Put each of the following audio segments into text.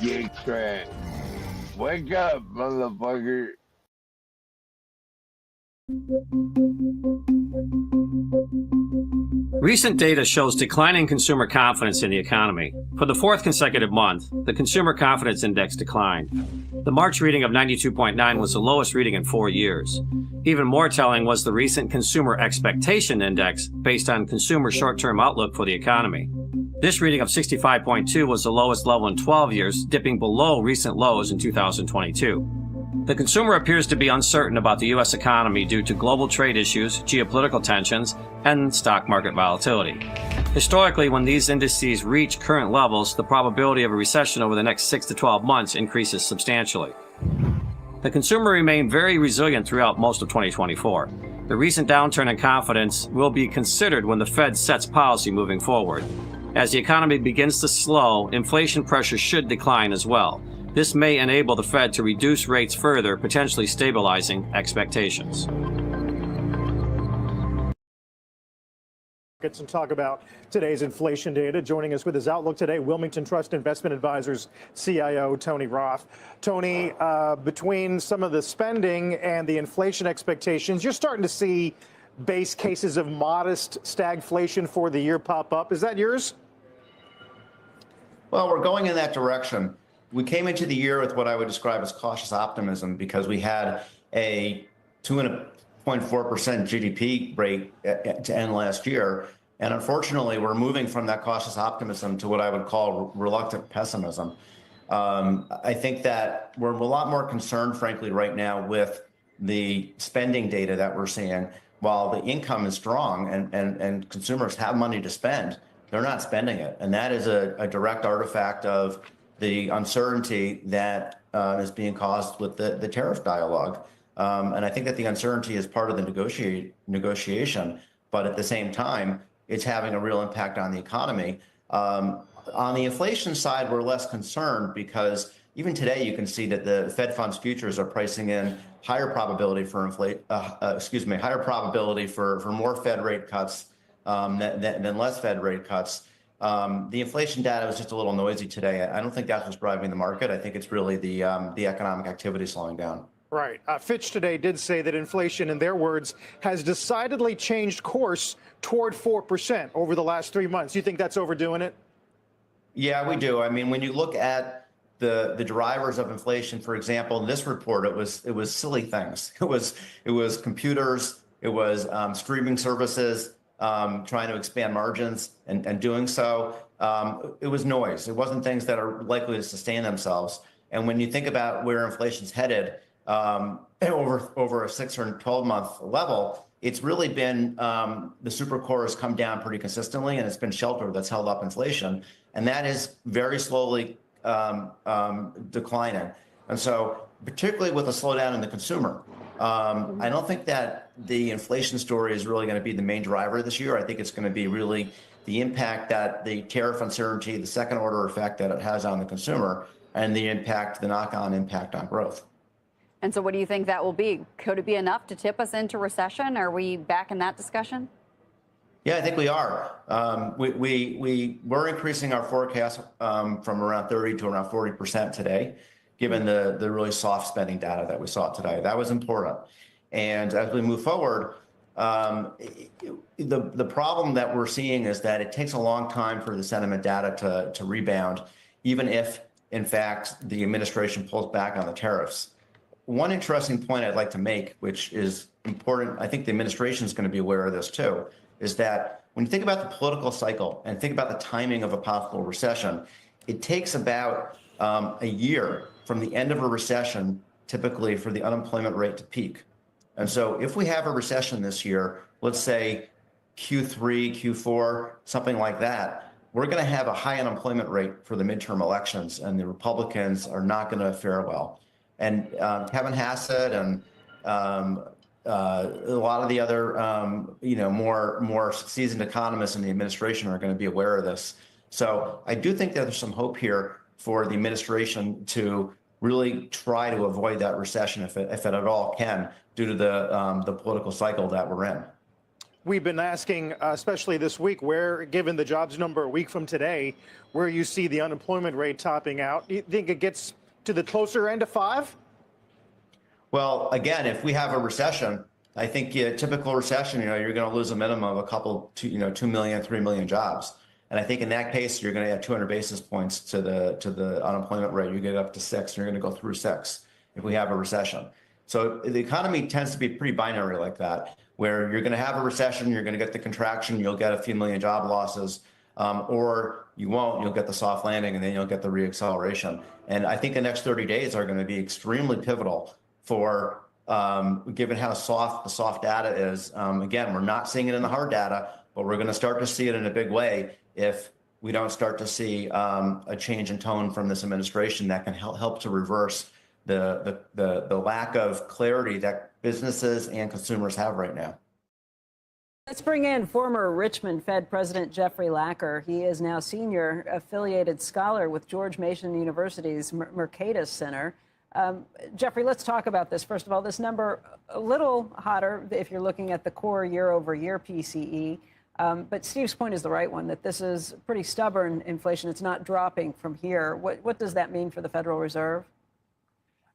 GetCrack. Wake up, motherfucker. Recent data shows declining consumer confidence in the economy. For the fourth consecutive month, the Consumer Confidence Index declined. The March reading of 92.9 was the lowest reading in 4 years. Even more telling was the recent Consumer Expectation Index based on consumer short-term outlook for the economy. This reading of 65.2 was the lowest level in 12 years, dipping below recent lows in 2022. The consumer appears to be uncertain about the U.S. economy due to global trade issues, geopolitical tensions, and stock market volatility. Historically, when these indices reach current levels, the probability of a recession over the next 6 to 12 months increases substantially. The consumer remained very resilient throughout most of 2024. The recent downturn in confidence will be considered when the Fed sets policy moving forward. As the economy begins to slow, inflation pressure should decline as well. This may enable the Fed to reduce rates further, potentially stabilizing expectations. And talk about today's inflation data. Joining us with his outlook today, Wilmington Trust Investment Advisors CIO Tony Roth. Tony, between some of the spending and the inflation expectations, you're starting to see base cases of modest stagflation for the year pop up. Is that yours? Well, we're going in that direction. We came into the year with what I would describe as cautious optimism because we had a 2.4% GDP rate to end last year. And unfortunately, we're moving from that cautious optimism to what I would call reluctant pessimism. I think that we're a lot more concerned, frankly, right now with the spending data that we're seeing. While the income is strong and consumers have money to spend, they're not spending it. And that is a direct artifact of the uncertainty that is being caused with the tariff dialogue. And I think that the uncertainty is part of the negotiation, but at the same time, it's having a real impact on the economy. On the inflation side, we're less concerned because even today you can see that the Fed funds futures are pricing in higher probability for higher probability for more Fed rate cuts than less Fed rate cuts. The inflation data was just a little noisy today. I don't think that's what's driving the market. I think it's really the economic activity slowing down. Right. Fitch today did say that inflation, in their words, has decidedly changed course toward 4% over the last 3 months. You think that's overdoing it? Yeah, we do. I mean, when you look at the drivers of inflation, for example, in this report, it was silly things. It was computers, it was streaming services, trying to expand margins and doing so. It was noise. It wasn't things that are likely to sustain themselves. And when you think about where inflation's headed over a 6 or 12-month level, it's really been the super core has come down pretty consistently, and it's been shelter that's held up inflation. And that is very slowly declining. And so particularly with a slowdown in the consumer, I don't think that the inflation story is really going to be the main driver this year. I think it's going to be really the impact that the tariff uncertainty, the second order effect that it has on the consumer, and the knock-on impact on growth. And so what do you think that will be? Could it be enough to tip us into recession? Are we back in that discussion? Yeah, I think we are. We're increasing our forecast from around 30 to around 40% today, given the really soft spending data that we saw today. That was important. And as we move forward, the problem that we're seeing is that it takes a long time for the sentiment data to rebound, even if, in fact, the administration pulls back on the tariffs. One interesting point I'd like to make, which is important, I think the administration is going to be aware of this too, is that when you think about the political cycle and think about the timing of a possible recession, it takes about a year from the end of a recession, typically, for the unemployment rate to peak. And so if we have a recession this year, let's say Q3, Q4, something like that, we're going to have a high unemployment rate for the midterm elections, and the Republicans are not going to fare well. And Kevin Hassett and a lot of the other, more seasoned economists in the administration are going to be aware of this. So I do think that there's some hope here for the administration to really try to avoid that recession if it at all can, due to the political cycle that we're in. we've been asking, especially this week, where, given the jobs number a week from today, where you see the unemployment rate topping out. Do you think it gets to the closer end of 5? Well, again, if we have a recession, I think a typical recession, you're going to lose a minimum of a couple, 2 million, 3 million jobs. And I think in that case, you're going to add 200 basis points to the unemployment rate. You get up to 6, and you're going to go through 6 if we have a recession. So the economy tends to be pretty binary like that, where you're going to have a recession, you're going to get the contraction, you'll get a few million job losses, or you won't, you'll get the soft landing, and then you'll get the reacceleration. And I think the next 30 days are going to be extremely pivotal for, given how soft the soft data is. Again, we're not seeing it in the hard data, but we're going to start to see it in a big way if we don't start to see a change in tone from this administration that can help to reverse the lack of clarity that businesses and consumers have right now. Let's bring in former Richmond Fed President Jeffrey Lacker. He is now senior affiliated scholar with George Mason University's Mercatus Center. Jeffrey, let's talk about this. First of all, this number a little hotter if you're looking at the core year-over-year PCE. But Steve's point is the right one, that this is pretty stubborn inflation. It's not dropping from here. What does that mean for the Federal Reserve?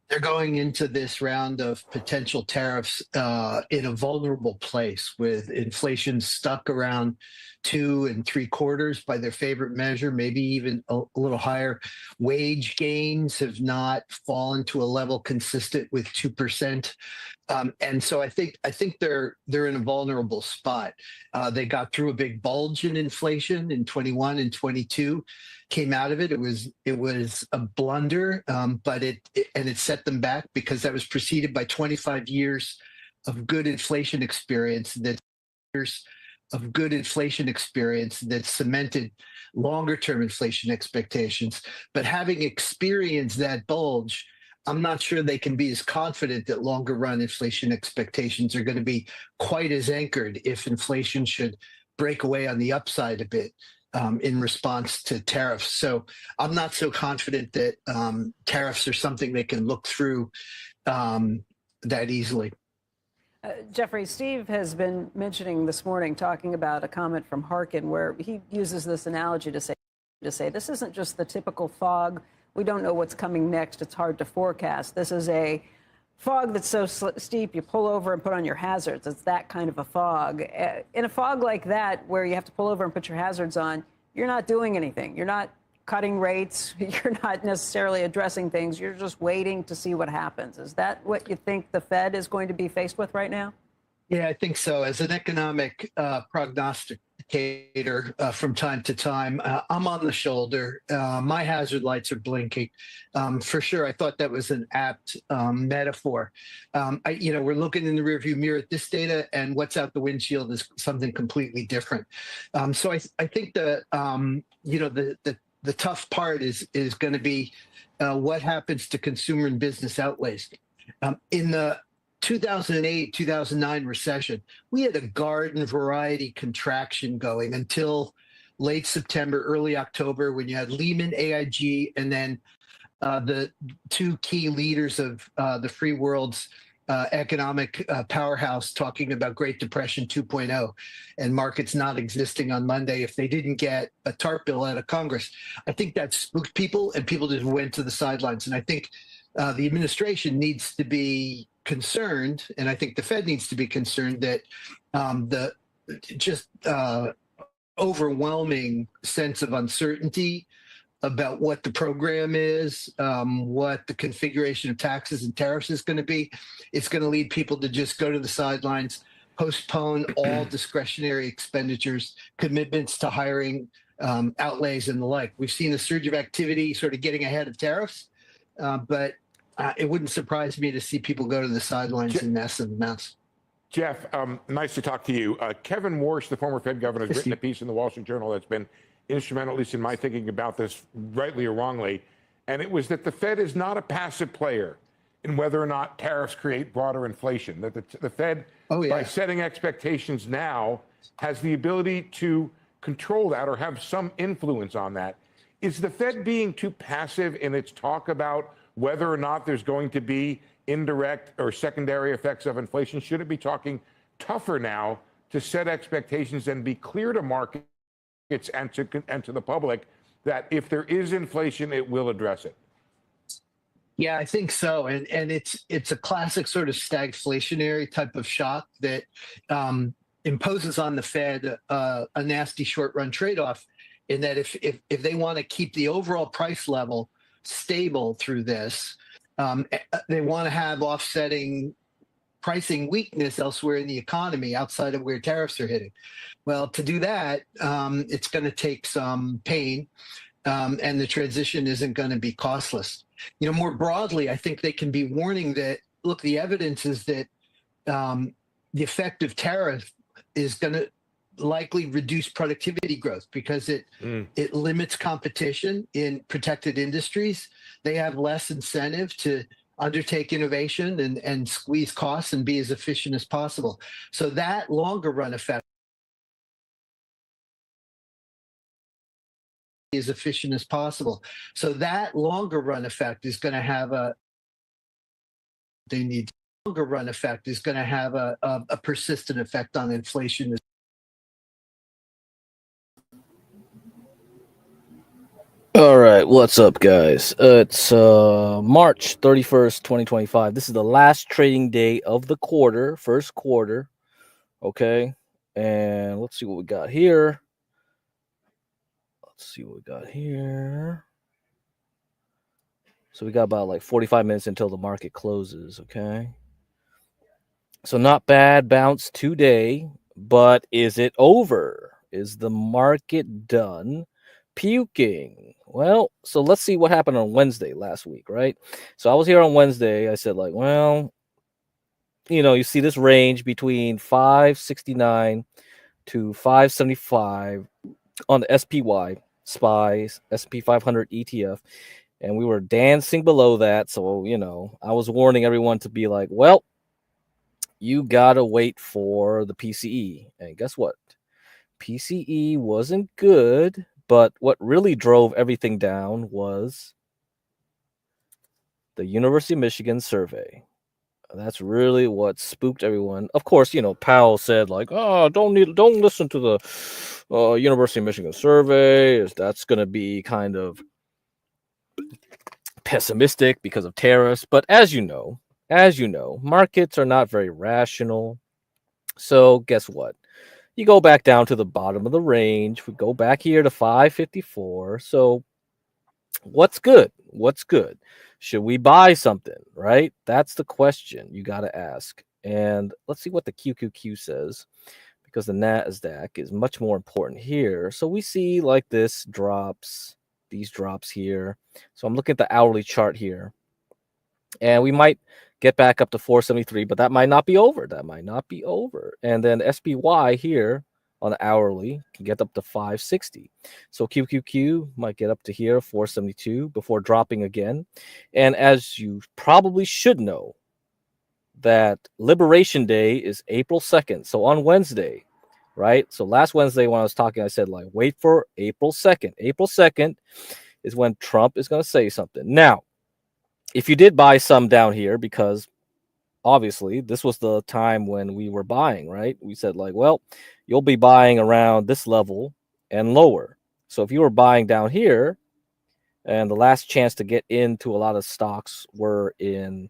They're going into this round of potential tariffs in a vulnerable place, with inflation stuck around 2 3/4 by their favorite measure, maybe even a little higher. Wage gains have not fallen to a level consistent with 2%. And so I think they're in a vulnerable spot. They got through a big bulge in inflation in 21 and 22, came out of it. It was a blunder, but it set them back because that was preceded by 25 years of good inflation experience that cemented longer-term inflation expectations. But having experienced that bulge, I'm not sure they can be as confident that longer-run inflation expectations are going to be quite as anchored if inflation should break away on the upside a bit in response to tariffs. So I'm not so confident that tariffs are something they can look through that easily. Jeffrey, Steve has been mentioning this morning, talking about a comment from Harkin where he uses this analogy to say this isn't just the typical fog. We don't know what's coming next. It's hard to forecast. This is a fog that's so steep you pull over and put on your hazards. It's that kind of a fog. In a fog like that, where you have to pull over and put your hazards on, you're not doing anything. You're not cutting rates. You're not necessarily addressing things. You're just waiting to see what happens. Is that what you think the Fed is going to be faced with right now? Yeah, I think so. As an economic prognosticator from time to time, I'm on the shoulder. My hazard lights are blinking. For sure, I thought that was an apt metaphor. We're looking in the rearview mirror at this data, and what's out the windshield is something completely different. So I think the tough part is going to be what happens to consumer and business outlays. In the 2008-2009 recession, we had a garden variety contraction going until late September, early October, when you had Lehman, AIG, and then the two key leaders of the free world's economic powerhouse talking about Great Depression 2.0 and markets not existing on Monday if they didn't get a TARP bill out of Congress. I think that spooked people, and people just went to the sidelines. And I think the administration needs to be concerned, and I think the Fed needs to be concerned that the overwhelming sense of uncertainty about what the program is, what the configuration of taxes and tariffs is going to be, it's going to lead people to just go to the sidelines, postpone all discretionary expenditures, commitments to hiring, outlays, and the like. We've seen a surge of activity sort of getting ahead of tariffs, but it wouldn't surprise me to see people go to the sidelines in massive amounts. Jeff, nice to talk to you. Kevin Warsh, the former Fed governor, has written a piece in the Wall Street Journal that's been instrumental, at least in my thinking about this, rightly or wrongly. And it was that the Fed is not a passive player in whether or not tariffs create broader inflation. That the Fed, by setting expectations now, has the ability to control that or have some influence on that. Is the Fed being too passive in its talk about whether or not there's going to be indirect or secondary effects of inflation? Should it be talking tougher now to set expectations and be clear to markets and to the public that if there is inflation, it will address it? Yeah, I think so, and it's a classic sort of stagflationary type of shock that imposes on the Fed a nasty short-run trade-off. In that, if they want to keep the overall price level stable through this, they want to have offsetting pricing weakness elsewhere in the economy outside of where tariffs are hitting. Well, to do that, it's going to take some pain, and the transition isn't going to be costless. More broadly, I think they can be warning that, look, the evidence is that the effective tariff is going to likely reduce productivity growth because it limits competition in protected industries. They have less incentive to undertake innovation and squeeze costs and be as efficient as possible. So that longer run effect as efficient as possible. So that longer run effect is going to have a persistent effect on inflation. All right, what's up, guys? It's March 31st, 2025. This is the last trading day of the quarter, first quarter. Okay, and let's see what we got here. So we got about like 45 minutes until the market closes. Okay, so not bad bounce today, but is it over? Is the market done puking? Well, so let's see what happened on Wednesday last week, right? So I was here on Wednesday. I said, like, well, you see this range between 569 to 575 on the SPY SP 500 ETF, and we were dancing below that. So I was warning everyone to be like, well, you gotta wait for the PCE, and guess what? PCE wasn't good. But what really drove everything down was the University of Michigan survey. That's really what spooked everyone. Of course, Powell said, like, oh, don't listen to the University of Michigan survey. That's going to be kind of pessimistic because of tariffs. But as you know, markets are not very rational. So guess what? You go back down to the bottom of the range. We go back here to 554. So what's good? Should we buy something, right? That's the question you got to ask. And let's see what the QQQ says, because the NASDAQ is much more important here. So we see like these drops here. So I'm looking at the hourly chart here. And we might get back up to 473, but that might not be over. And then SPY here on the hourly can get up to 560. So QQQ might get up to here, 472, before dropping again. And as you probably should know, that Liberation Day is April 2nd. So on Wednesday, right? So last Wednesday when I was talking, I said, like, wait for April 2nd. April 2nd is when Trump is going to say something. Now, if you did buy some down here, because obviously this was the time when we were buying, right? We said, like, well, you'll be buying around this level and lower. So if you were buying down here, and the last chance to get into a lot of stocks were in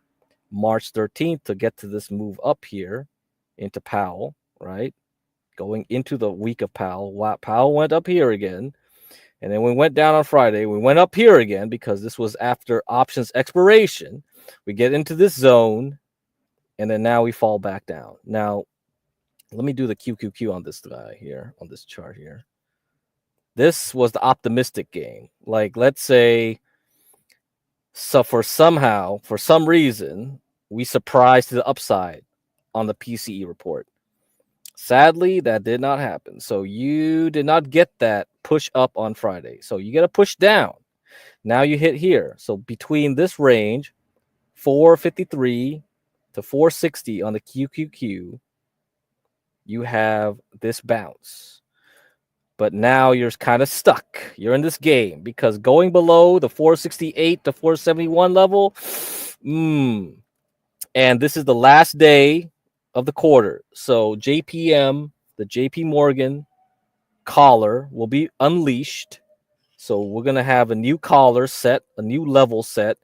March 13th to get to this move up here into Powell, right? Going into the week of Powell. Powell went up here again. And then we went down on Friday. We went up here again because this was after options expiration. We get into this zone, and then now we fall back down. Now, let me do the QQQ on this guy here, on this chart here. This was the optimistic game. Like, let's say, so for some reason, we surprised to the upside on the PCE report. Sadly, that did not happen. So you did not get that push up on Friday. So you get a push down. Now you hit here. So between this range, 453 to 460 on the QQQ, you have this bounce. But now you're kind of stuck. You're in this game because going below the 468 to 471 level, and this is the last day of the quarter. So JPM the JP Morgan collar will be unleashed. So we're going to have a new collar set, a new level set.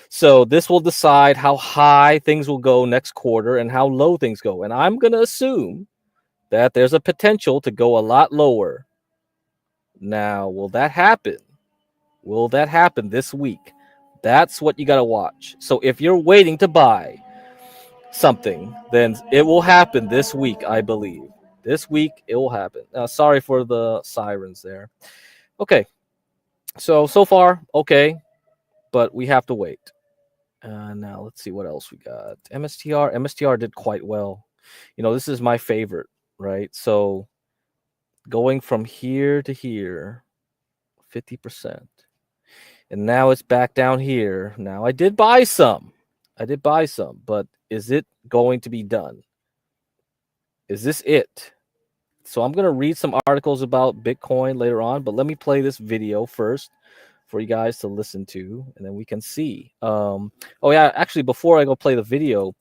So this will decide how high things will go next quarter and how low things go. And I'm going to assume that there's a potential to go a lot lower. Now, will that happen? Will that happen this week? That's what you got to watch. So if you're waiting to buy something, then it will happen this week, I believe. This week, it will happen. Sorry for the sirens there. Okay. So far, okay. But we have to wait. Now let's see what else we got. MSTR did quite well. This is my favorite, right? So going from here to here, 50%. And now it's back down here. Now I did buy some, but is it going to be done? Is this it? So I'm going to read some articles about Bitcoin later on, but let me play this video first for you guys to listen to, and then we can see. Oh yeah, actually, before I go play the video,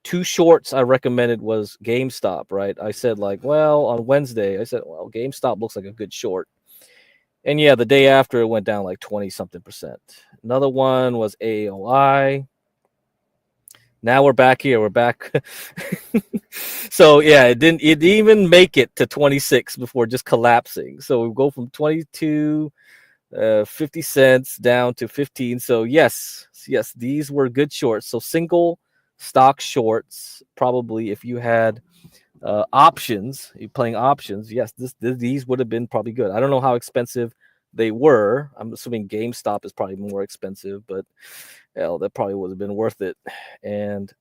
2 shorts I recommended was GameStop, right? I said on Wednesday, GameStop looks like a good short. And yeah, the day after it went down like 20-something%. Another one was AOI. Now we're back here. We're back. So yeah, it didn't even make it to 26 before just collapsing. So we go from 22 50 cents down to 15. So yes, these were good shorts. So single stock shorts, probably if you had options, you're playing options, yes, these would have been probably good. I don't know how expensive they were. I'm assuming GameStop is probably more expensive, but hell, that probably would have been worth it. And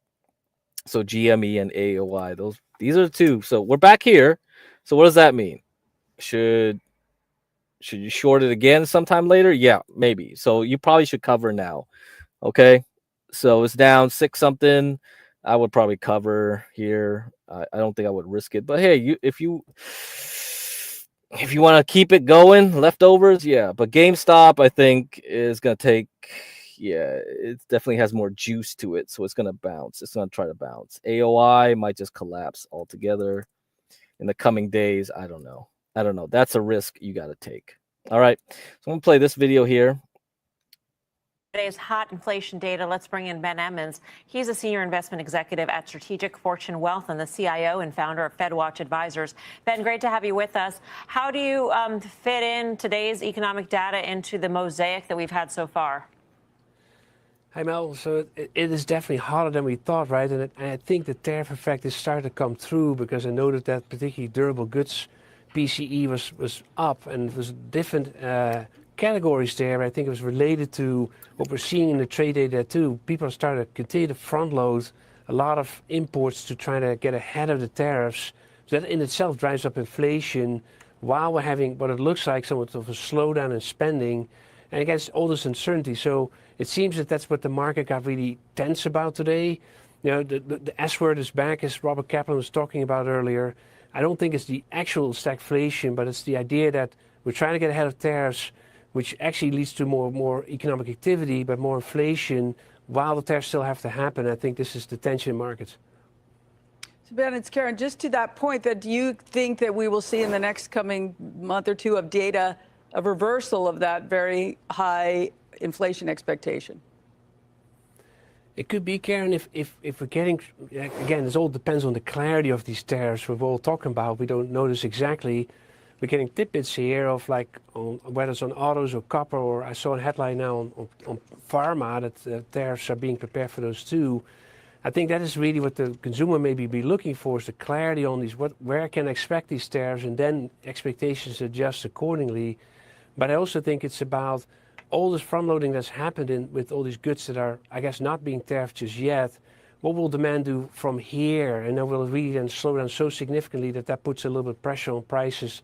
so GME and AOI, these are the 2. So we're back here. So what does that mean? Should you short it again sometime later? Yeah, maybe. So you probably should cover now. Okay. So it's down 6-something. I would probably cover here. I don't think I would risk it. But hey, if you want to keep it going, leftovers, yeah. But GameStop, I think, is going to take, it definitely has more juice to it. So it's going to bounce. It's going to try to bounce. AOI might just collapse altogether in the coming days. I don't know. That's a risk you got to take. All right. So I'm going to play this video here. Today's hot inflation data. Let's bring in Ben Emmons. He's a senior investment executive at Strategic Fortune Wealth and the CIO and founder of FedWatch Advisors. Ben, great to have you with us. How do you fit in today's economic data into the mosaic that we've had so far? Hi, Mel. So it is definitely harder than we thought, right? And I think the tariff effect is starting to come through because I noted that particularly durable goods PCE was up and it was different categories there. I think it was related to what we're seeing in the trade data too. People are starting to continue to front load a lot of imports to try to get ahead of the tariffs. So that in itself drives up inflation while we're having what it looks like somewhat of a slowdown in spending and against all this uncertainty. So it seems that that's what the market got really tense about today. The S word is back, as Robert Kaplan was talking about earlier. I don't think it's the actual stagflation, but it's the idea that we're trying to get ahead of tariffs, which actually leads to more economic activity, but more inflation, while the tariffs still have to happen. I think this is the tension in markets. So Ben, it's Karen. Just to that point, that do you think that we will see in the next coming month or two of data a reversal of that very high inflation expectation? It could be, Karen, if we're getting, again, this all depends on the clarity of these tariffs we're all talking about. We don't know this exactly. We're getting tidbits here of whether it's on autos or copper, or I saw a headline now on pharma that tariffs are being prepared for those too. I think that is really what the consumer maybe be looking for, is the clarity on these, where can I expect these tariffs, and then expectations adjust accordingly. But I also think it's about all this front loading that's happened with all these goods that are, I guess, not being tariffed just yet. What will demand do from here? And then will it really then slow down so significantly that puts a little bit of pressure on prices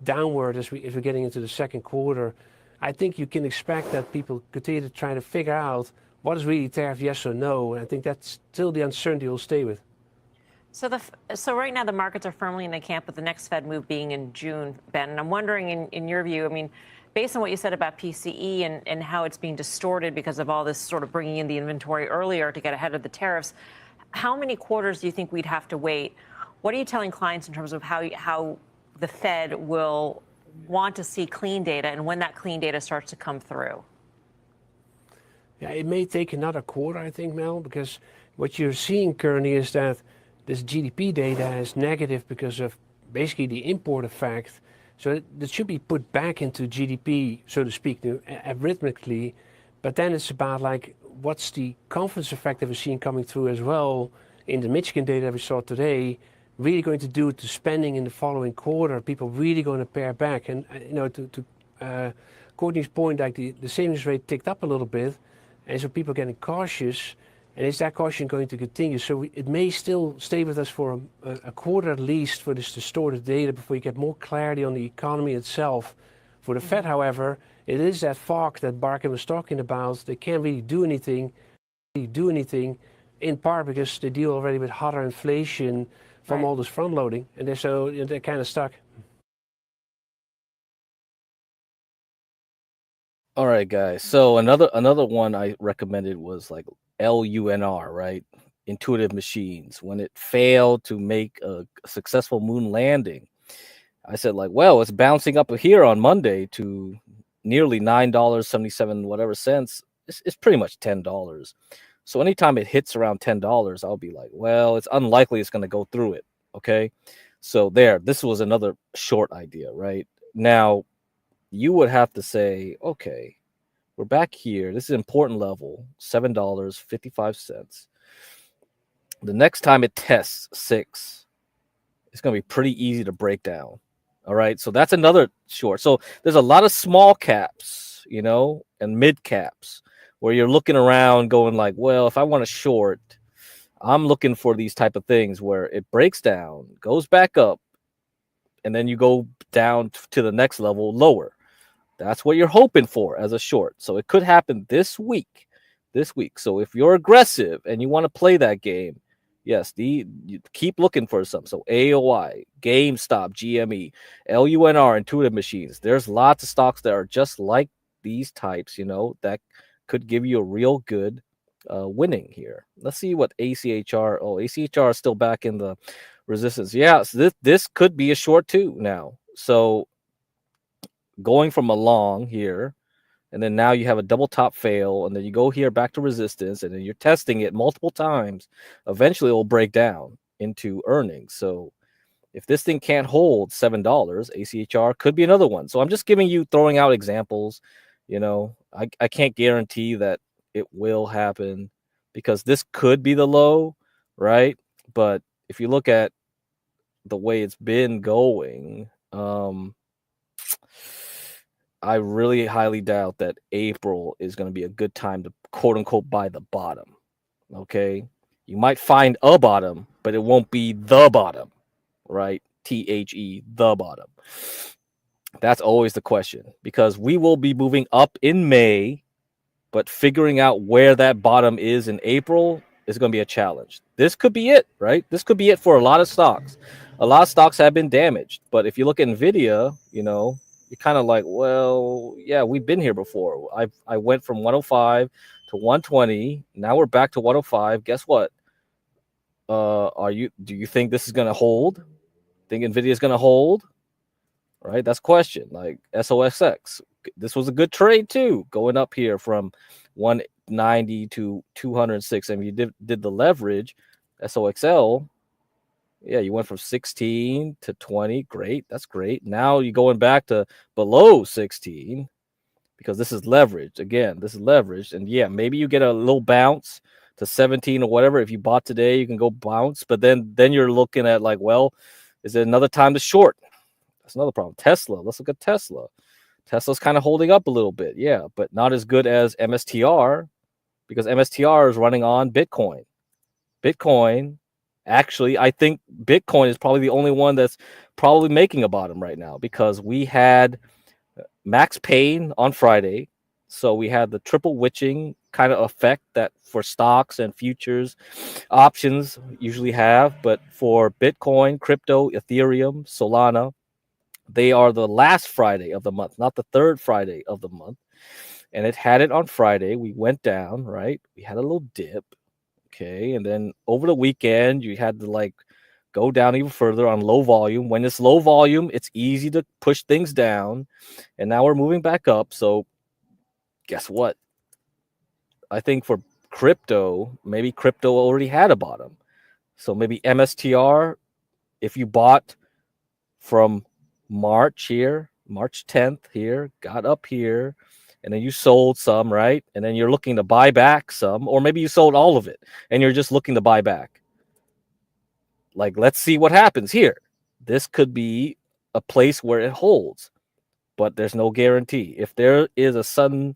downward as we're getting into the second quarter? I think you can expect that people continue to try to figure out what is really tariff, yes or no. And I think that's still the uncertainty we'll stay with. So right now the markets are firmly in the camp of the next Fed move being in June, Ben. And I'm wondering, in your view, I mean, based on what you said about PCE and how it's being distorted because of all this sort of bringing in the inventory earlier to get ahead of the tariffs, how many quarters do you think we'd have to wait What are you telling clients in terms of how the Fed will want to see clean data and when that clean data starts to come through? Yeah, it may take another quarter, I think, Mel, because what you're seeing currently is that this GDP data is negative because of basically the import effect. So that should be put back into GDP, so to speak, arithmetically. But then it's about like, what's the confidence effect that we're seeing coming through as well in the Michigan data we saw today, really going to do to spending in the following quarter? People really going to pare back. And, to Courtney's point, like the savings rate ticked up a little bit. And so people are getting cautious. And is that caution going to continue? So it may still stay with us for a quarter at least for this distorted data before you get more clarity on the economy itself. For the Fed, however, it is that fog that Barkin was talking about. They can't really do anything, in part because they deal already with hotter inflation from all this front loading, and they're kind of stuck. All right, guys. So another one I recommended was like LUNR, right? Intuitive Machines. When it failed to make a successful moon landing, I said like, well, it's bouncing up here on Monday to nearly $9.77 whatever cents. It's pretty much $10. So anytime it hits around $10, I'll be like, well, it's unlikely it's going to go through it. Okay. So this was another short idea, right? Now, you would have to say, okay, we're back here. This is an important level, $7.55. The next time it tests 6, it's going to be pretty easy to break down. All right. So that's another short. So there's a lot of small caps, and mid caps where you're looking around going like, well, if I want to short, I'm looking for these type of things where it breaks down, goes back up, and then you go down to the next level lower. That's what you're hoping for as a short. So it could happen this week. So if you're aggressive and you want to play that game, yes, you keep looking for some. So AOI, GameStop, GME, LUNR, Intuitive Machines. There's lots of stocks that are just like these types, that could give you a real good winning here. Let's see what ACHR. Oh, ACHR is still back in the resistance. Yeah, so this could be a short too now. So going from a long here, and then now you have a double top fail, and then you go here back to resistance, and then you're testing it multiple times. Eventually, it will break down into earnings. So if this thing can't hold $7, ACHR could be another one. So I'm just throwing out examples. I can't guarantee that it will happen because this could be the low, right? But if you look at the way it's been going, I really highly doubt that April is going to be a good time to quote unquote buy the bottom. Okay. You might find a bottom, but it won't be the bottom, right? THE, the bottom. That's always the question because we will be moving up in May, but figuring out where that bottom is in April is going to be a challenge. This could be it, right? This could be it for a lot of stocks. A lot of stocks have been damaged, but if you look at Nvidia, you're kind of like, well, yeah, we've been here before. I went from 105 to 120. Now we're back to 105. Guess what? Do you think this is going to hold? Think Nvidia is going to hold? Right? That's a question. Like SOXX. This was a good trade too, going up here from 190 to 206. And you did the leverage, SOXL. Yeah, you went from 16 to 20. Great. That's great. Now you're going back to below 16 because this is leverage. Again, this is leverage. And yeah, maybe you get a little bounce to 17 or whatever. If you bought today, you can go bounce. But then you're looking at like, well, is it another time to short? That's another problem. Tesla. Let's look at Tesla. Tesla's kind of holding up a little bit. Yeah, but not as good as MSTR because MSTR is running on Bitcoin. Actually, I think Bitcoin is probably the only one that's probably making a bottom right now because we had Max Payne on Friday. So we had the triple witching kind of effect that for stocks and futures options usually have. But for Bitcoin, crypto, Ethereum, Solana, they are the last Friday of the month, not the third Friday of the month. And it had it on Friday. We went down, right? We had a little dip. Okay, and then over the weekend you had the go down even further on low volume. When it's low volume, it's easy to push things down. And now we're moving back up. So guess what? I think for crypto, maybe crypto already had a bottom. So maybe MSTR, if you bought from March here, March 10th here, got up here, and then you sold some, right? And then you're looking to buy back some, or maybe you sold all of it and you're just looking to buy back. Like, let's see what happens here. This could be a place where it holds, but there's no guarantee. If there is a sudden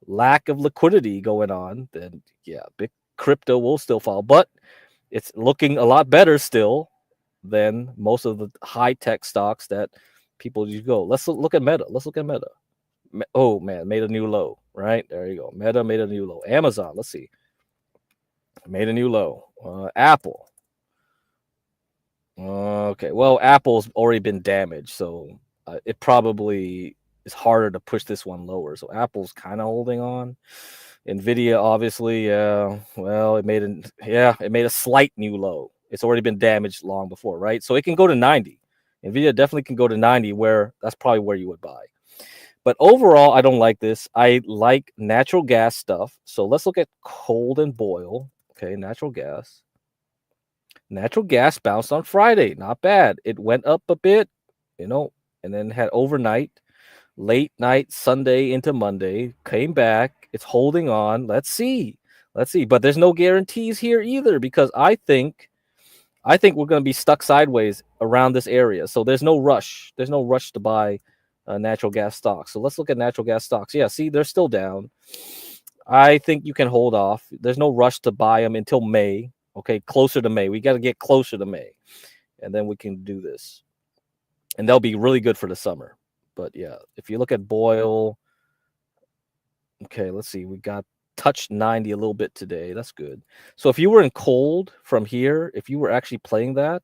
lack of liquidity going on, then yeah, big crypto will still fall, but it's looking a lot better still than most of the high tech stocks that people use. Go. Let's look at Meta. Let's look at Meta. Oh man, made a new low. Right there you go. Meta made a new low. Amazon. Let's see. Made a new low. Apple. Okay. Well, Apple's already been damaged, so it probably is harder to push this one lower. So Apple's kind of holding on. Nvidia, obviously, well, it made a slight new low. It's already been damaged long before, right? So it can go to 90. Nvidia definitely can go to 90, where that's probably where you would buy. But overall, I don't like this. I like natural gas stuff. So let's look at cold and boil. Okay, natural gas. Natural gas bounced on Friday. Not bad. It went up a bit, and then had overnight, late night, Sunday into Monday, came back. It's holding on. Let's see. But there's no guarantees here either, because I think we're going to be stuck sideways around this area. So there's no rush. There's no rush to buy natural gas stocks. So let's look at natural gas stocks. Yeah, see, they're still down. I think you can hold off. There's no rush to buy them until May. Okay, closer to May. We got to get closer to May, and then we can do this. And they'll be really good for the summer. But yeah, if you look at Boyle, okay, let's see. We got touched 90 a little bit today. That's good. So if you were in cold from here, if you were actually playing that,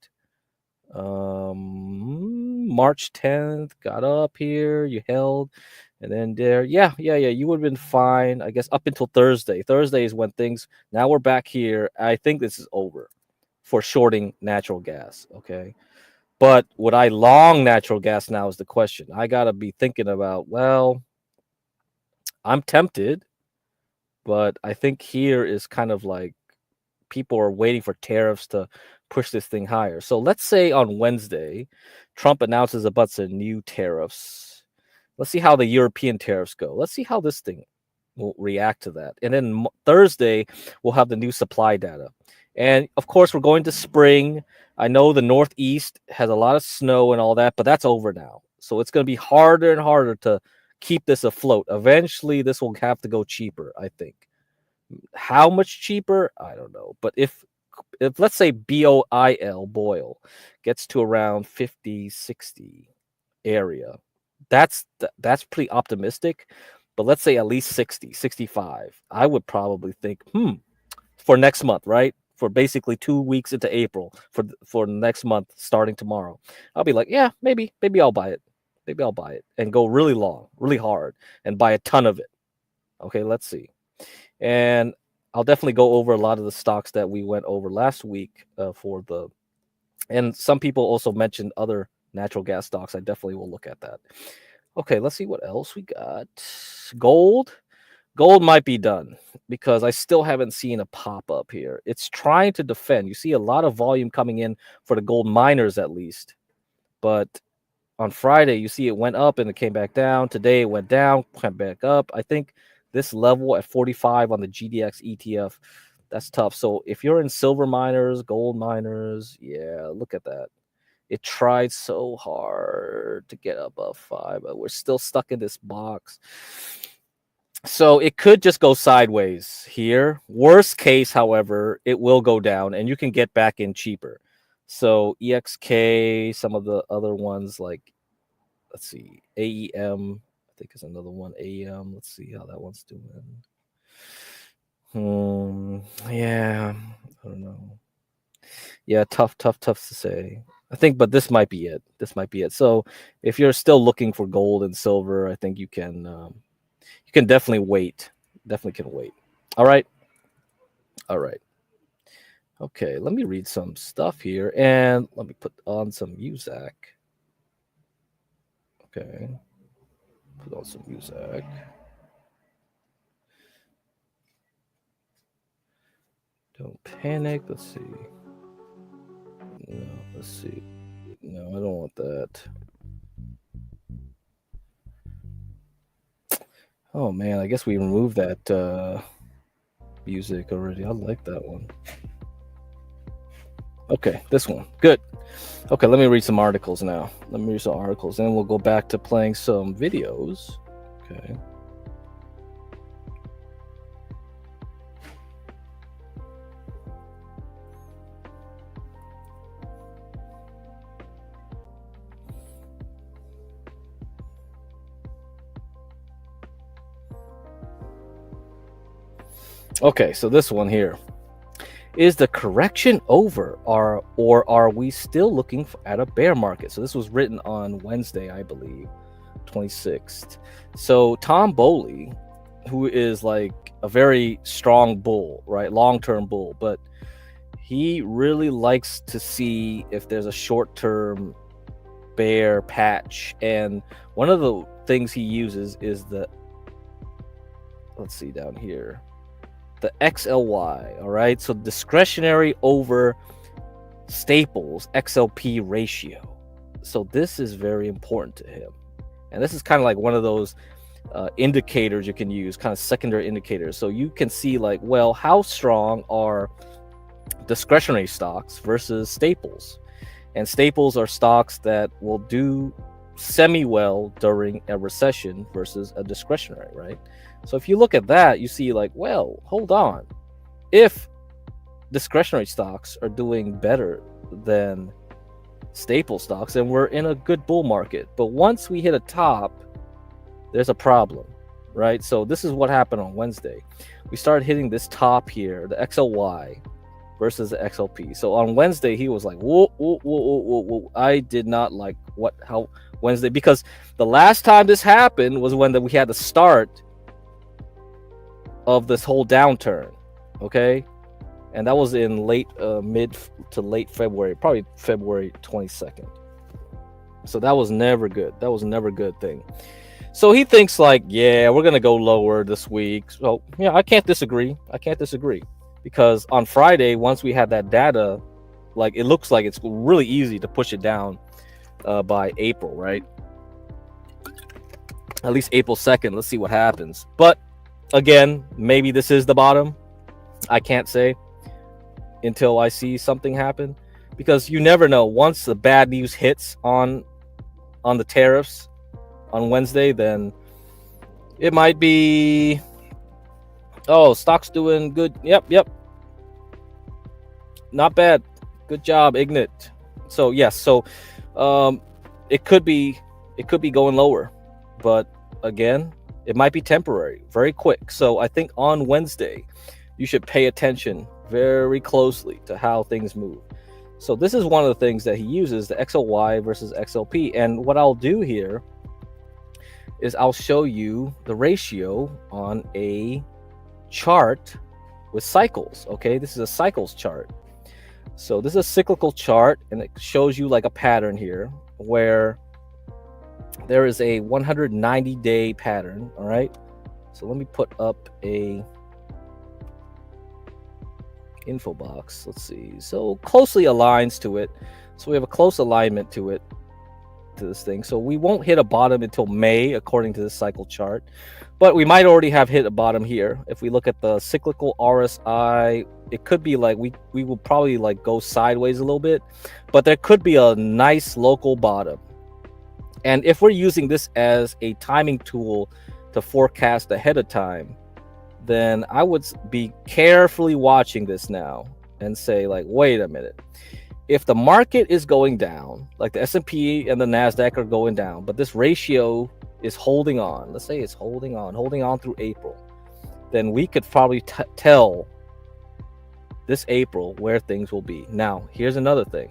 March 10th, got up here, you held, and then there, yeah, you would have been fine, I guess, up until Thursday. Thursday is when things, now we're back here. I think this is over for shorting natural gas, okay? But would I long natural gas now is the question. I got to be thinking about, well, I'm tempted, but I think here is kind of like people are waiting for tariffs to push this thing higher. So let's say on Wednesday, Trump announces a bunch of new tariffs. Let's see how the European tariffs go. Let's see how this thing will react to that. And then Thursday, we'll have the new supply data. And of course, we're going to spring. I know the Northeast has a lot of snow and all that, but that's over now. So it's going to be harder and harder to keep this afloat. Eventually, this will have to go cheaper, I think. How much cheaper? I don't know. But if let's say Boil gets to around 50, 60 area, that's pretty optimistic. But let's say at least 60, 65. I would probably think, for next month, right? For basically 2 weeks into April, for next month starting tomorrow, I'll be like, yeah, maybe I'll buy it. Maybe I'll buy it and go really long, really hard, and buy a ton of it. Okay, let's see. And I'll definitely go over a lot of the stocks that we went over last week and some people also mentioned other natural gas stocks. I definitely will look at that. Okay, let's see what else we got. Gold might be done because I still haven't seen a pop up here. It's trying to defend. You see a lot of volume coming in for the gold miners at least. But on Friday, you see it went up and it came back down. Today it went down, went back up. I think this level at 45 on the GDX ETF, that's tough. So if you're in silver miners, gold miners, yeah, look at that. It tried so hard to get above 5, but we're still stuck in this box. So it could just go sideways here. Worst case, however, it will go down and you can get back in cheaper. So EXK, some of the other ones like, let's see, AEM, I think is another one. AEM, let's see how that one's doing. Yeah, I don't know. Yeah, tough to say. I think, but this might be it. So if you're still looking for gold and silver, I think you can definitely wait. All right. Okay, let me read some stuff here and let me put on some music. Okay, put on some music. Don't panic. Let's see. No, let's see. No, I don't want that. Oh man, I guess we removed that music already. I like that one. Okay, this one. Good. Okay, let me read some articles now. Let me read some articles, and we'll go back to playing some videos. Okay. Okay, so this one here. Is the correction over, or are we still looking at a bear market? So this was written on Wednesday, I believe, 26th. So Tom Bowley, who is like a very strong bull, right? Long-term bull, but he really likes to see if there's a short-term bear patch. And one of the things he uses is the, let's see down here, the XLY, all right? So discretionary over staples XLP ratio. So this is very important to him. And this is kind of like one of those indicators you can use, kind of secondary indicators. So you can see like, well, how strong are discretionary stocks versus staples? And staples are stocks that will do semi-well during a recession versus a discretionary, right? So if you look at that, you see like, well, hold on. If discretionary stocks are doing better than staple stocks, then we're in a good bull market. But once we hit a top, there's a problem, right? So this is what happened on Wednesday. We started hitting this top here, the XLY versus the XLP. So on Wednesday, he was like, whoa, whoa, whoa, whoa, whoa, whoa. I did not like how Wednesday, because the last time this happened was when we had the start of this whole downturn, okay? And that was in mid to late February, probably February 22nd. So that was never good. That was never a good thing. So he thinks like, yeah, we're going to go lower this week. So yeah, I can't disagree. Because on Friday, once we had that data, like it looks like it's really easy to push it down by April, right? At least April 2nd. Let's see what happens. But again, maybe this is the bottom. I can't say until I see something happen, because you never know. Once the bad news hits on the tariffs on Wednesday, then it might be, oh, stock's doing good. Yep. Not bad. Good job, Ignit. So yes, so it could be going lower, but again, it might be temporary, very quick. So I think on Wednesday, you should pay attention very closely to how things move. So this is one of the things that he uses, the XLY versus XLP. And what I'll do here is I'll show you the ratio on a chart with cycles. Okay, this is a cycles chart. So this is a cyclical chart, and it shows you like a pattern here where there is a 190-day pattern. All right, so let me put up a info box. Let's see. So closely aligns to it. So we have a close alignment to it, to this thing. So we won't hit a bottom until May, according to this cycle chart. But we might already have hit a bottom here. If we look at the cyclical RSI, it could be like we will probably like go sideways a little bit, but there could be a nice local bottom. And if we're using this as a timing tool to forecast ahead of time, then I would be carefully watching this now and say like, wait a minute. If the market is going down, like the S&P and the NASDAQ are going down, but this ratio is holding on, let's say it's holding on through April, then we could probably tell this April where things will be. Now, here's another thing.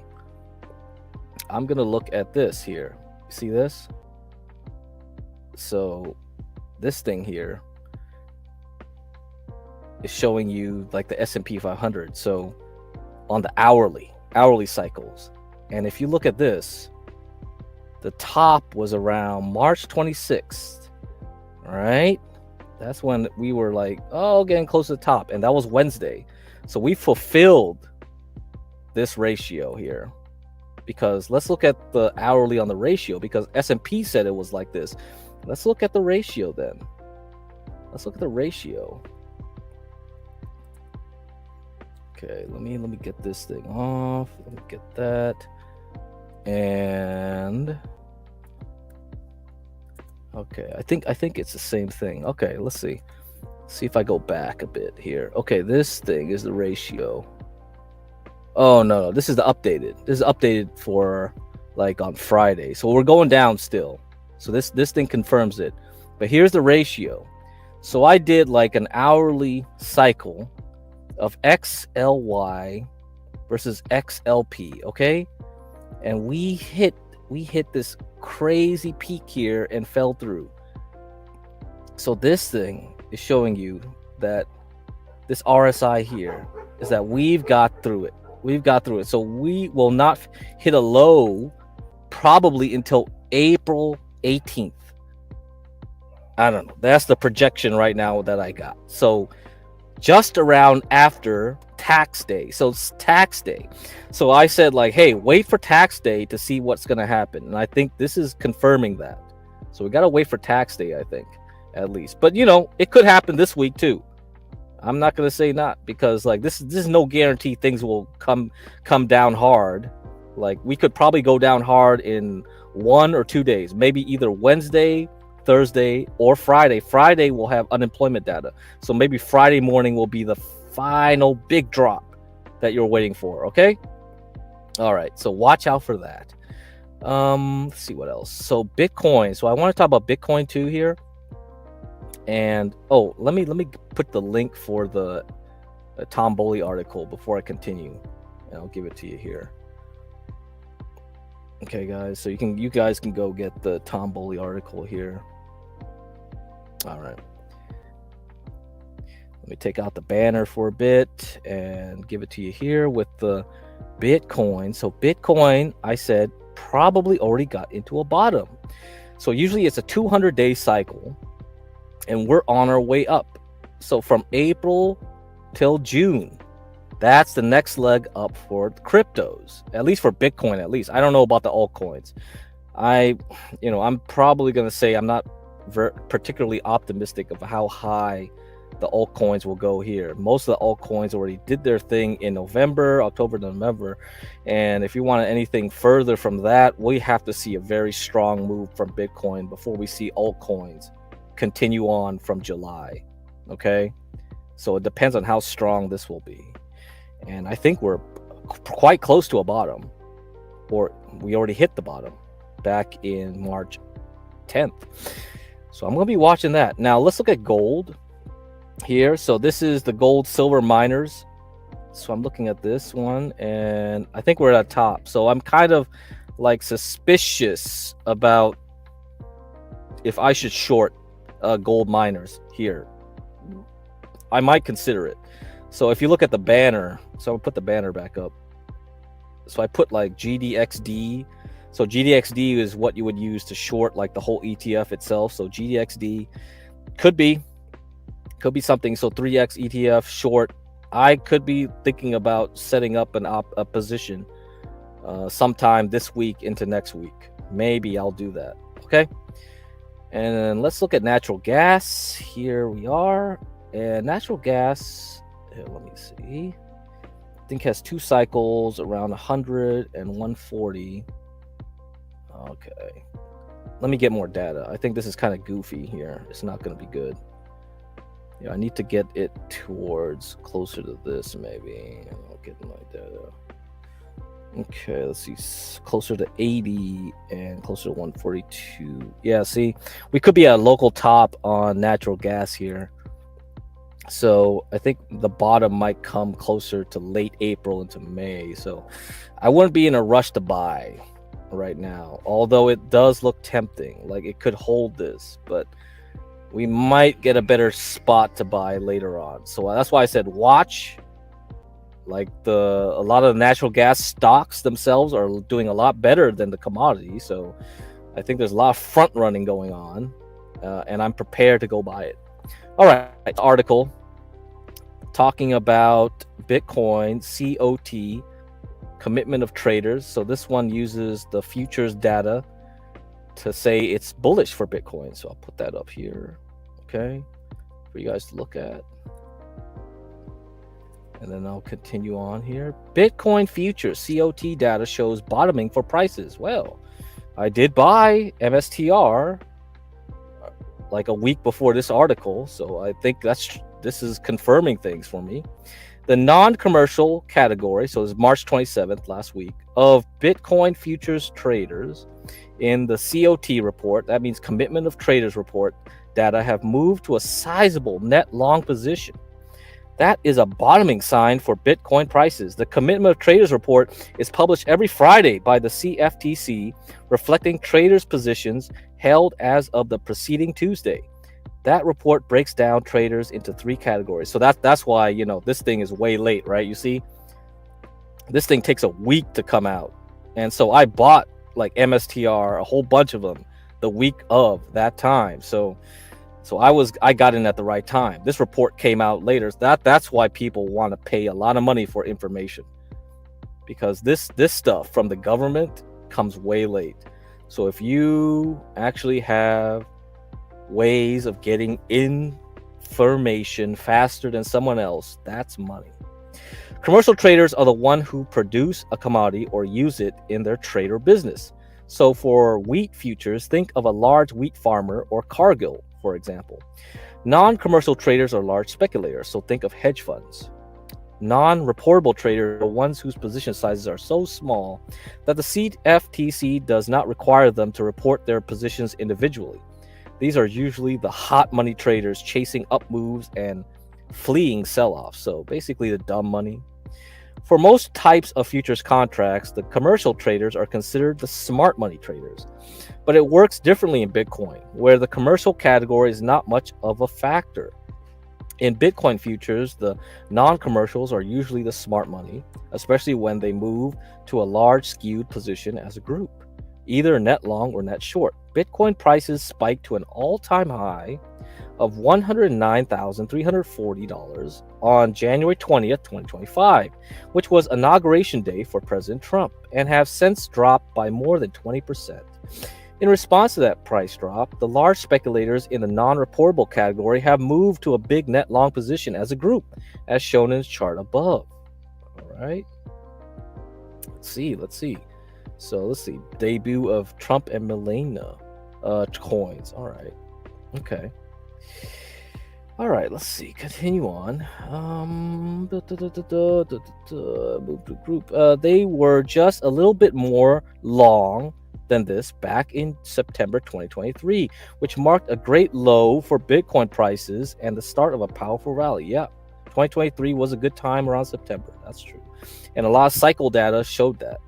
I'm going to look at this here. See this? So this thing here is showing you like the S&P 500. So on the hourly cycles. And if you look at this, the top was around March 26th. All right. That's when we were like, oh, getting close to the top. And that was Wednesday. So we fulfilled this ratio here, because let's look at the hourly on the ratio, because S&P said it was like this. Let's look at the ratio then. Let's look at the ratio. Okay, let me get this thing off. Let me get that. And okay, I think it's the same thing. Okay, let's see. See if I go back a bit here. Okay, this thing is the ratio. Oh no, this is the updated. This is updated for like on Friday. So we're going down still. So this thing confirms it. But here's the ratio. So I did like an hourly cycle of XLY versus XLP, okay? And we hit this crazy peak here and fell through. So this thing is showing you that this RSI here is that we've got through it. We've got through it. So we will not hit a low probably until April 18th. I don't know. That's the projection right now that I got. So just around after tax day. So it's tax day. So I said like, hey, wait for tax day to see what's going to happen. And I think this is confirming that. So we got to wait for tax day, I think, at least. But, you know, it could happen this week too. I'm not going to say not, because like this is no guarantee things will come down hard. Like we could probably go down hard in 1 or 2 days, maybe either Wednesday, Thursday, or Friday. Friday we'll have unemployment data. So maybe Friday morning will be the final big drop that you're waiting for. Okay. All right. So watch out for that. Let's see what else. So Bitcoin. So I want to talk about Bitcoin too here. And oh, let me put the link for the Tom Boley article before I continue, and I'll give it to you here. Okay, guys. So you guys can go get the Tom Boley article here. All right. Let me take out the banner for a bit and give it to you here with the Bitcoin. So Bitcoin, I said, probably already got into a bottom. So usually it's a 200-day cycle, and we're on our way up. So from April till June, that's the next leg up for the cryptos, at least for Bitcoin. At least I don't know about the altcoins. I'm probably going to say I'm not particularly optimistic of how high the altcoins will go here. Most of the altcoins already did their thing in October, November. And if you want anything further from that, we have to see a very strong move from Bitcoin before we see altcoins continue on from July. Okay. So it depends on how strong this will be. And I think we're quite close to a bottom, or we already hit the bottom back in March 10th. So I'm going to be watching that. Now let's look at gold here. So this is the gold silver miners. So I'm looking at this one, and I think we're at the top. So I'm kind of like suspicious about if I should short gold miners here. I might consider it. So if you look at the banner, so I'll put the banner back up. So I put like GDXD. So GDXD is what you would use to short like the whole ETF itself. So GDXD could be something. So 3X ETF short. I could be thinking about setting up a position sometime this week into next week. Maybe I'll do that. Okay. And then let's look at natural gas. Here we are. And natural gas, let me see. I think has 2 cycles around 100 and 140. Okay. Let me get more data. I think this is kind of goofy here. It's not going to be good. Yeah, I need to get it towards closer to this maybe. I'll get my data. Okay, let's see, closer to 80 and closer to 142. Yeah, see, we could be at a local top on natural gas here. So I think the bottom might come closer to late April into May. So I wouldn't be in a rush to buy right now, although it does look tempting. Like it could hold this, but we might get a better spot to buy later on. So that's why I said watch Like a lot of the natural gas stocks themselves are doing a lot better than the commodity. So I think there's a lot of front running going on, and I'm prepared to go buy it. All right, article talking about Bitcoin COT, commitment of traders. So this one uses the futures data to say it's bullish for Bitcoin. So I'll put that up here, okay, for you guys to look at. And then I'll continue on here. Bitcoin futures COT data shows bottoming for prices. Well, I did buy MSTR like a week before this article, so I think this is confirming things for me. The non-commercial category, so it's March 27th, last week, of Bitcoin futures traders in the COT report, that means commitment of traders report data, have moved to a sizable net long position. That is a bottoming sign for Bitcoin prices. The commitment of traders report is published every Friday by the CFTC, reflecting traders' positions held as of the preceding Tuesday. That report breaks down traders into 3 categories. So that's why, you know, this thing is way late, right? You see, this thing takes a week to come out. And so I bought like MSTR, a whole bunch of them, the week of that time. So I got in at the right time. This report came out later. That's why people want to pay a lot of money for information, because this stuff from the government comes way late. So if you actually have ways of getting information faster than someone else, that's money. Commercial traders are the one who produce a commodity or use it in their trade or business. So for wheat futures, think of a large wheat farmer or Cargill, for example. Non-commercial traders are large speculators, so think of hedge funds. Non-reportable traders are ones whose position sizes are so small that the CFTC does not require them to report their positions individually. These are usually the hot money traders chasing up moves and fleeing sell-offs, so basically the dumb money. For most types of futures contracts, the commercial traders are considered the smart money traders. But it works differently in Bitcoin, where the commercial category is not much of a factor. In Bitcoin futures, the non-commercials are usually the smart money, especially when they move to a large skewed position as a group, either net long or net short. Bitcoin prices spiked to an all-time high of $109,340 on January 20th, 2025, which was inauguration day for President Trump, and have since dropped by more than 20%. In response to that price drop, the large speculators in the non-reportable category have moved to a big net long position as a group, as shown in the chart above. All right. Let's see. So let's see. Debut of Trump and Melania coins. All right. Okay. All right, let's see. Continue on. Move to group. They were just a little bit more long than this back in September 2023, which marked a great low for Bitcoin prices and the start of a powerful rally. Yeah, 2023 was a good time around September. That's true. And a lot of cycle data showed that.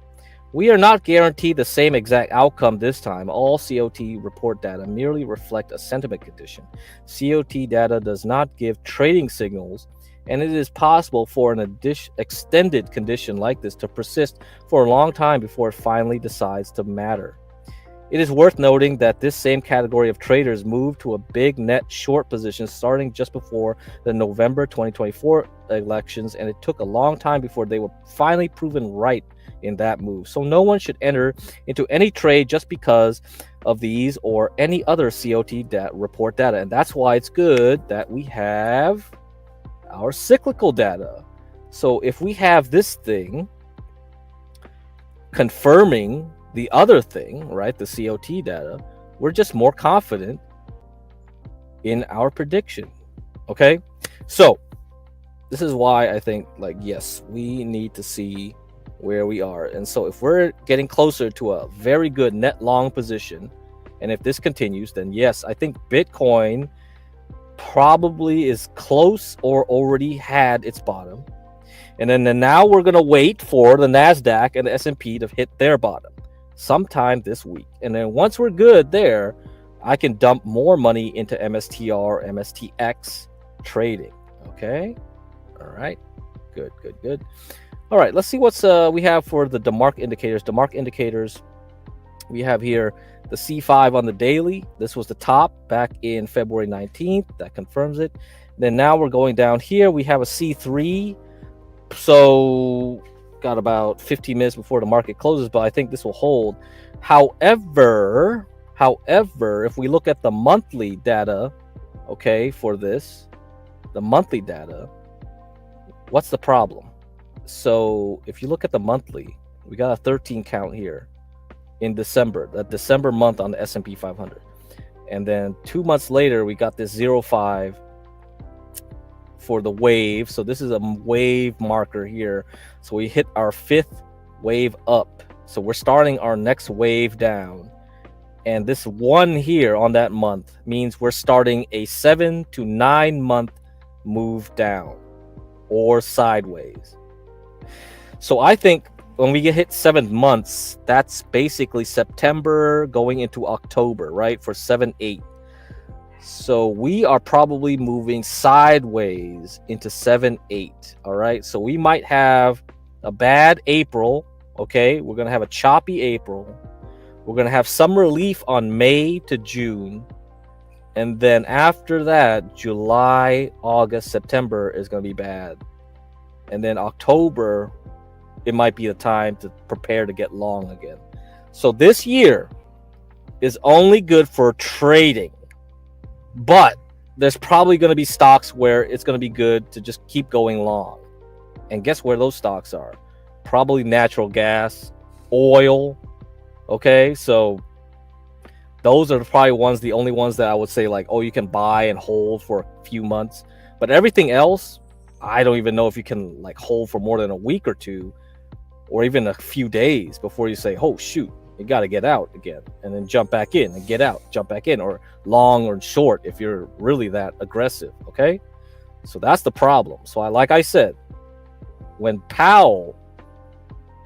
We are not guaranteed the same exact outcome this time. All COT report data merely reflect a sentiment condition. COT data does not give trading signals, and it is possible for an extended condition like this to persist for a long time before it finally decides to matter. It is worth noting that this same category of traders moved to a big net short position starting just before the November 2024 elections, and it took a long time before they were finally proven right in that move. So no one should enter into any trade just because of these or any other COT report data. And that's why it's good that we have our cyclical data. So if we have this thing confirming the other thing, right, the COT data, we're just more confident in our prediction. Okay, so this is why I think, like, yes, we need to see where we are. And so if we're getting closer to a very good net long position, and if this continues, then yes, I think Bitcoin probably is close or already had its bottom. And then now we're going to wait for the NASDAQ and the S&P to hit their bottom sometime this week. And then once we're good there, I can dump more money into MSTR, MSTX trading. Okay. All right. Good, good, good. All right, let's see what's we have for the DeMark indicators. DeMark indicators, we have here the C5 on the daily. This was the top back in February 19th. That confirms it. Then now we're going down here. We have a C3. So got about 15 minutes before the market closes, but I think this will hold. However, if we look at the monthly data, okay, for this, the monthly data, what's the problem? So if you look at the monthly, we got a 13 count here in December, that December month on the S&P 500. And then 2 months later, we got this 0.5 for the wave. So this is a wave marker here. So we hit our 5th wave up. So we're starting our next wave down. And this one here on that month means we're starting a 7 to 9 month move down or sideways. So I think when we get hit 7 months, that's basically September going into October, right? For 7-8. So we are probably moving sideways into 7-8. All right. So we might have a bad April. Okay. We're going to have a choppy April. We're going to have some relief on May to June. And then after that, July, August, September is going to be bad. And then October, it might be the time to prepare to get long again. So this year is only good for trading. But there's probably going to be stocks where it's going to be good to just keep going long. And guess where those stocks are? Probably natural gas, oil. Okay, so those are probably the only ones that I would say like, oh, you can buy and hold for a few months. But everything else, I don't even know if you can like hold for more than a week or two, or even a few days before you say, oh, shoot, you got to get out again and then jump back in and get out, jump back in, or long or short if you're really that aggressive. Okay, so that's the problem. So like I said, when Powell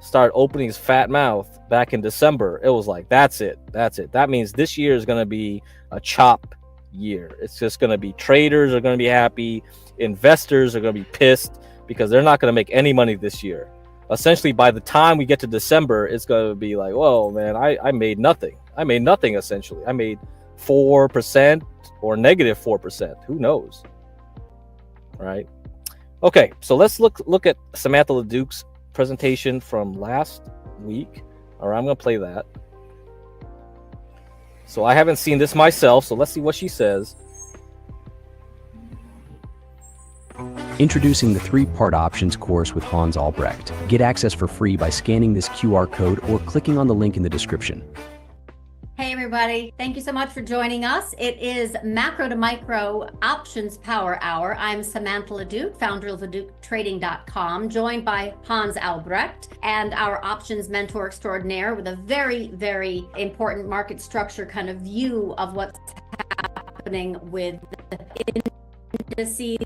started opening his fat mouth back in December, it was like, that's it. That means this year is going to be a chop year. It's just going to be traders are going to be happy. Investors are going to be pissed because they're not going to make any money this year. Essentially, by the time we get to December, it's going to be like, whoa, man, I made nothing. I made nothing, essentially. I made 4% or negative 4%. Who knows? Right? Okay, so let's look at Samantha LeDuc's presentation from last week. All right, I'm going to play that. So I haven't seen this myself, so let's see what she says. Introducing the 3-part options course with Hans Albrecht. Get access for free by scanning this QR code or clicking on the link in the description. Hey everybody, thank you so much for joining us. It is Macro to Micro Options Power Hour. I'm Samantha LeDuc, founder of LeDucTrading.com, joined by Hans Albrecht and our options mentor extraordinaire with a very, very important market structure kind of view of what's happening with indices.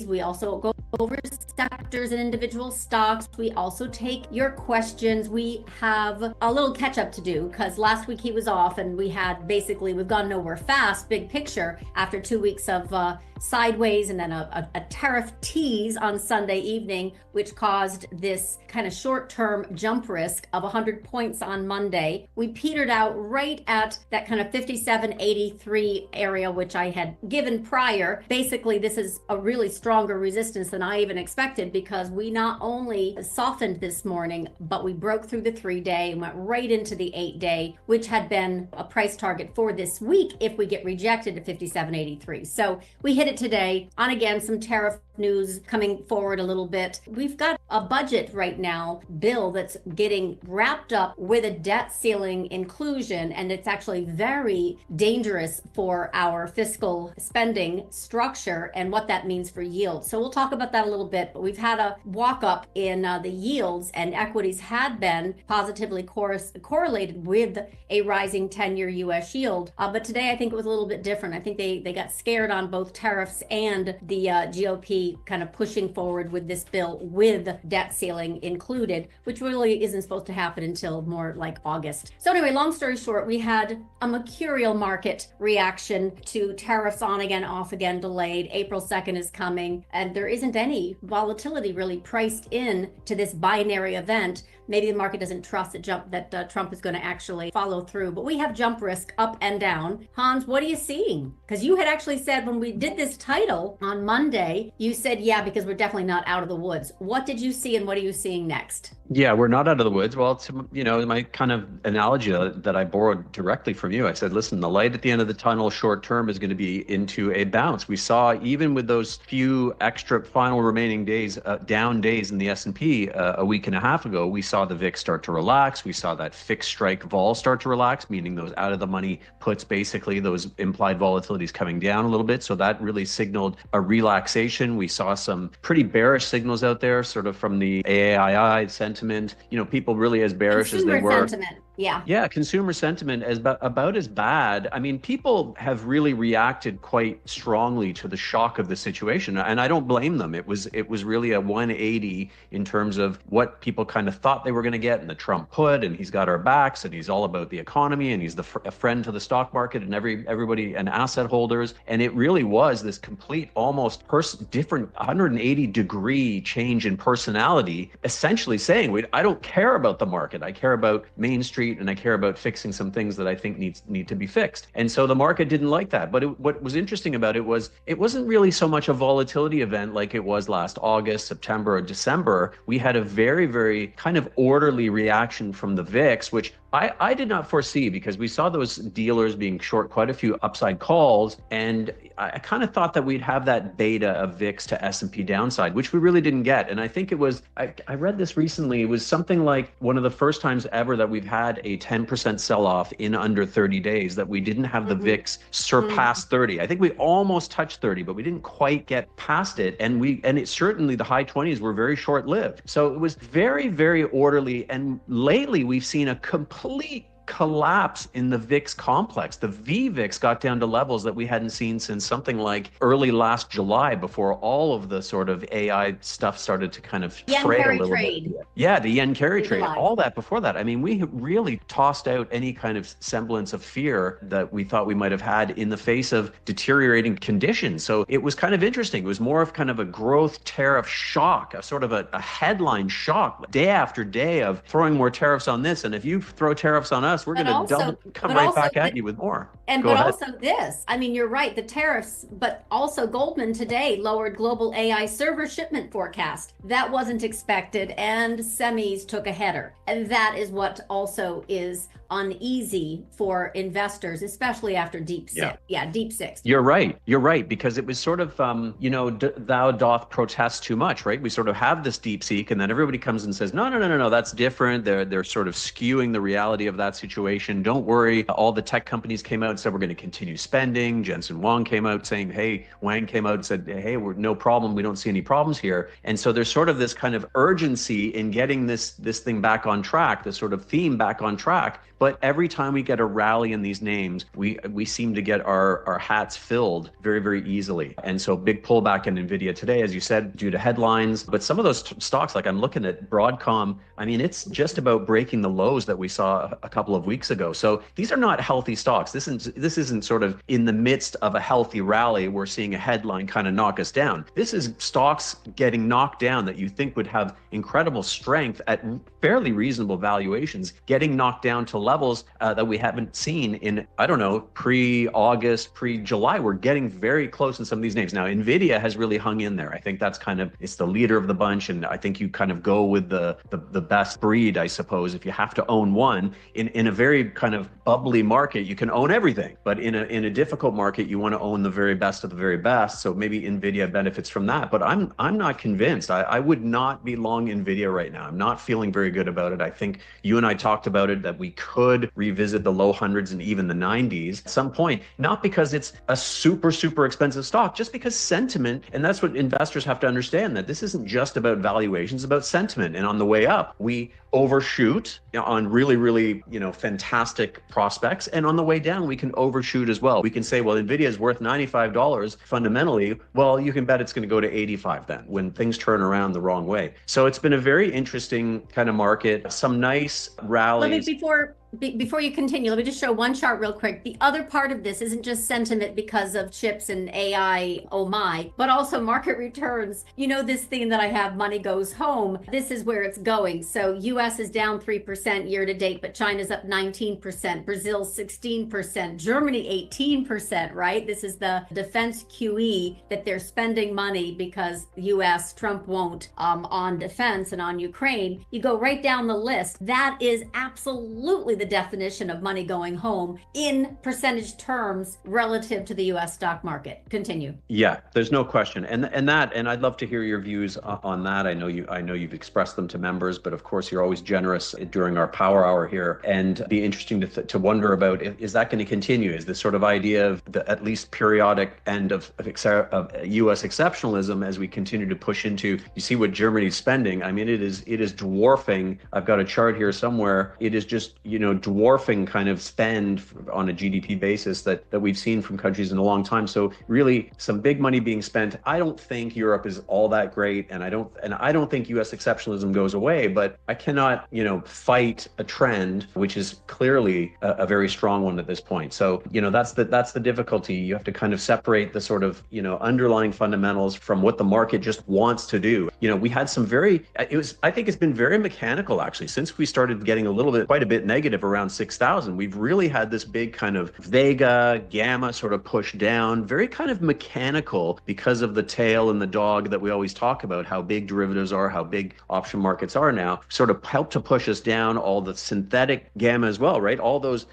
We also go over sectors and individual stocks. We also take your questions. We have a little catch up to do because last week he was off and we've gone nowhere fast, big picture, after 2 weeks of sideways and then a tariff tease on Sunday evening, which caused this kind of short-term jump risk of 100 points on Monday. We petered out right at that kind of 57.83 area, which I had given prior. Basically, this is a really stronger resistance than I even expected because we not only softened this morning, but we broke through the 3-day and went right into the 8-day, which had been a price target for this week if we get rejected at 57.83. So we hit it today on, again, some tariff news coming forward a little bit. We've got a budget right now bill that's getting wrapped up with a debt ceiling inclusion, and it's actually very dangerous for our fiscal spending structure and what that means for yield. So we'll talk about that a little bit, but we've had a walk up in the yields, and equities had been positively correlated with a rising 10-year US yield. But today I think it was a little bit different. I think they got scared on both tariffs and the GOP be kind of pushing forward with this bill with debt ceiling included, which really isn't supposed to happen until more like August. So anyway, long story short, we had a mercurial market reaction to tariffs on again, off again, delayed. April 2nd is coming, and there isn't any volatility really priced in to this binary event. Maybe the market doesn't trust that Trump is going to actually follow through, but we have jump risk up and down. Hans, what are you seeing? Because you had actually said when we did this title on Monday, you said, yeah, because we're definitely not out of the woods. What did you see and what are you seeing next? Yeah, we're not out of the woods. Well, it's, my kind of analogy that I borrowed directly from you. I said, listen, the light at the end of the tunnel short term is going to be into a bounce. We saw even with those few extra final remaining days, down days in the S&P a week and a half ago, we saw the VIX start to relax. We saw that fixed strike vol start to relax, meaning those out of the money puts, basically those implied volatilities coming down a little bit. So that really signaled a relaxation. We saw some pretty bearish signals out there, sort of from the AAII sentiment, people really as bearish as they were. Sentiment. Yeah. Yeah, consumer sentiment is about as bad. I mean, people have really reacted quite strongly to the shock of the situation, and I don't blame them. It was really a 180 in terms of what people kind of thought they were going to get, and the Trump put, and he's got our backs, and he's all about the economy, and he's a friend to the stock market and everybody and asset holders. And it really was this complete, almost different 180-degree change in personality, essentially saying, I don't care about the market. I care about Main Street, and I care about fixing some things that I think need to be fixed. And so the market didn't like that. But what was interesting about it was it wasn't really so much a volatility event like it was last August, September, or December. We had a very, very kind of orderly reaction from the VIX, which I did not foresee, because we saw those dealers being short quite a few upside calls, and I kind of thought that we'd have that beta of VIX to S&P downside, which we really didn't get. And I think it was, I read this recently, it was something like one of the first times ever that we've had a 10% sell-off in under 30 days, that we didn't have the VIX surpass 30. I think we almost touched 30, but we didn't quite get past it. And it certainly, the high 20s were very short-lived. So it was very, very orderly. And lately we've seen a complete collapse in the VIX complex. The VVIX got down to levels that we hadn't seen since something like early last July, before all of the sort of AI stuff started to kind of fray a little bit. Yeah, the yen carry trade, all that before that. I mean, we really tossed out any kind of semblance of fear that we thought we might have had in the face of deteriorating conditions. So it was kind of interesting. It was more of kind of a growth tariff shock, a sort of a headline shock, day after day of throwing more tariffs on this. And if you throw tariffs on us, we're going to come right back at you with more. Also this, I mean, you're right, the tariffs, but also Goldman today lowered global AI server shipment forecast. That wasn't expected, and semis took a header. And that is what also is uneasy for investors, especially after Deep Six. Yeah, Deep Six. You're right, because it was sort of, thou doth protest too much, right? We sort of have this DeepSeek, and then everybody comes and says, no, that's different. They're sort of skewing the reality of that situation. Don't worry. All the tech companies came out and said, we're going to continue spending. Jensen Huang came out saying, Wang came out and said, hey, we're no problem. We don't see any problems here. And so there's sort of this kind of urgency in getting this thing back on track, this sort of theme back on track. But every time we get a rally in these names, we seem to get our hats filled very, very easily. And so big pullback in NVIDIA today, as you said, due to headlines. But some of those stocks, like I'm looking at Broadcom, I mean, it's just about breaking the lows that we saw a couple of weeks ago. So these are not healthy stocks. This isn't sort of in the midst of a healthy rally, we're seeing a headline kind of knock us down. This is stocks getting knocked down that you think would have incredible strength at fairly reasonable valuations, getting knocked down to levels that we haven't seen in, I don't know, pre-August, pre-July. We're getting very close in some of these names. Now, NVIDIA has really hung in there. I think that's kind of, it's the leader of the bunch. And I think you kind of go with the best breed, I suppose. If you have to own one in a very kind of bubbly market, you can own everything. But in a difficult market, you want to own the very best of the very best. So maybe NVIDIA benefits from that. But I'm not convinced. I would not be long NVIDIA right now. I'm not feeling very good about it. I think you and I talked about it, that we could could revisit the low hundreds and even the 90s at some point, not because it's a super, super expensive stock, just because sentiment, and that's what investors have to understand, that this isn't just about valuations, it's about sentiment. And on the way up, we overshoot on really, really, fantastic prospects. And on the way down, we can overshoot as well. We can say, well, NVIDIA is worth $95 fundamentally. Well, you can bet it's going to go to 85 then when things turn around the wrong way. So it's been a very interesting kind of market, some nice rallies. Before you continue, let me just show one chart real quick. The other part of this isn't just sentiment because of chips and AI, oh my, but also market returns. You know this theme that I have, money goes home. This is where it's going. So US is down 3% year to date, but China's up 19%, Brazil 16%, Germany 18%, right? This is the defense QE that they're spending money because US, Trump won't, on defense and on Ukraine. You go right down the list. That is absolutely the definition of money going home in percentage terms relative to the US stock market. Continue. Yeah, there's no question. And I'd love to hear your views on that. I know you've expressed them to members, but of course you're always generous during our power hour here, and be interesting to wonder about, is that going to continue? Is this sort of idea of the at least periodic end of US exceptionalism as we continue to push into, you see what Germany's spending? I mean, it is dwarfing. I've got a chart here somewhere. It is just, dwarfing kind of spend on a GDP basis that we've seen from countries in a long time. So really some big money being spent. I don't think Europe is all that great, and I don't think US exceptionalism goes away, but I cannot, fight a trend which is clearly a very strong one at this point. So, that's the difficulty. You have to kind of separate the sort of, underlying fundamentals from what the market just wants to do. We had some I think it's been very mechanical actually since we started getting quite a bit negative around 6,000. We've really had this big kind of Vega, Gamma sort of push down, very kind of mechanical because of the tail and the dog that we always talk about, how big derivatives are, how big option markets are now, sort of helped to push us down, all the synthetic Gamma as well, right? All those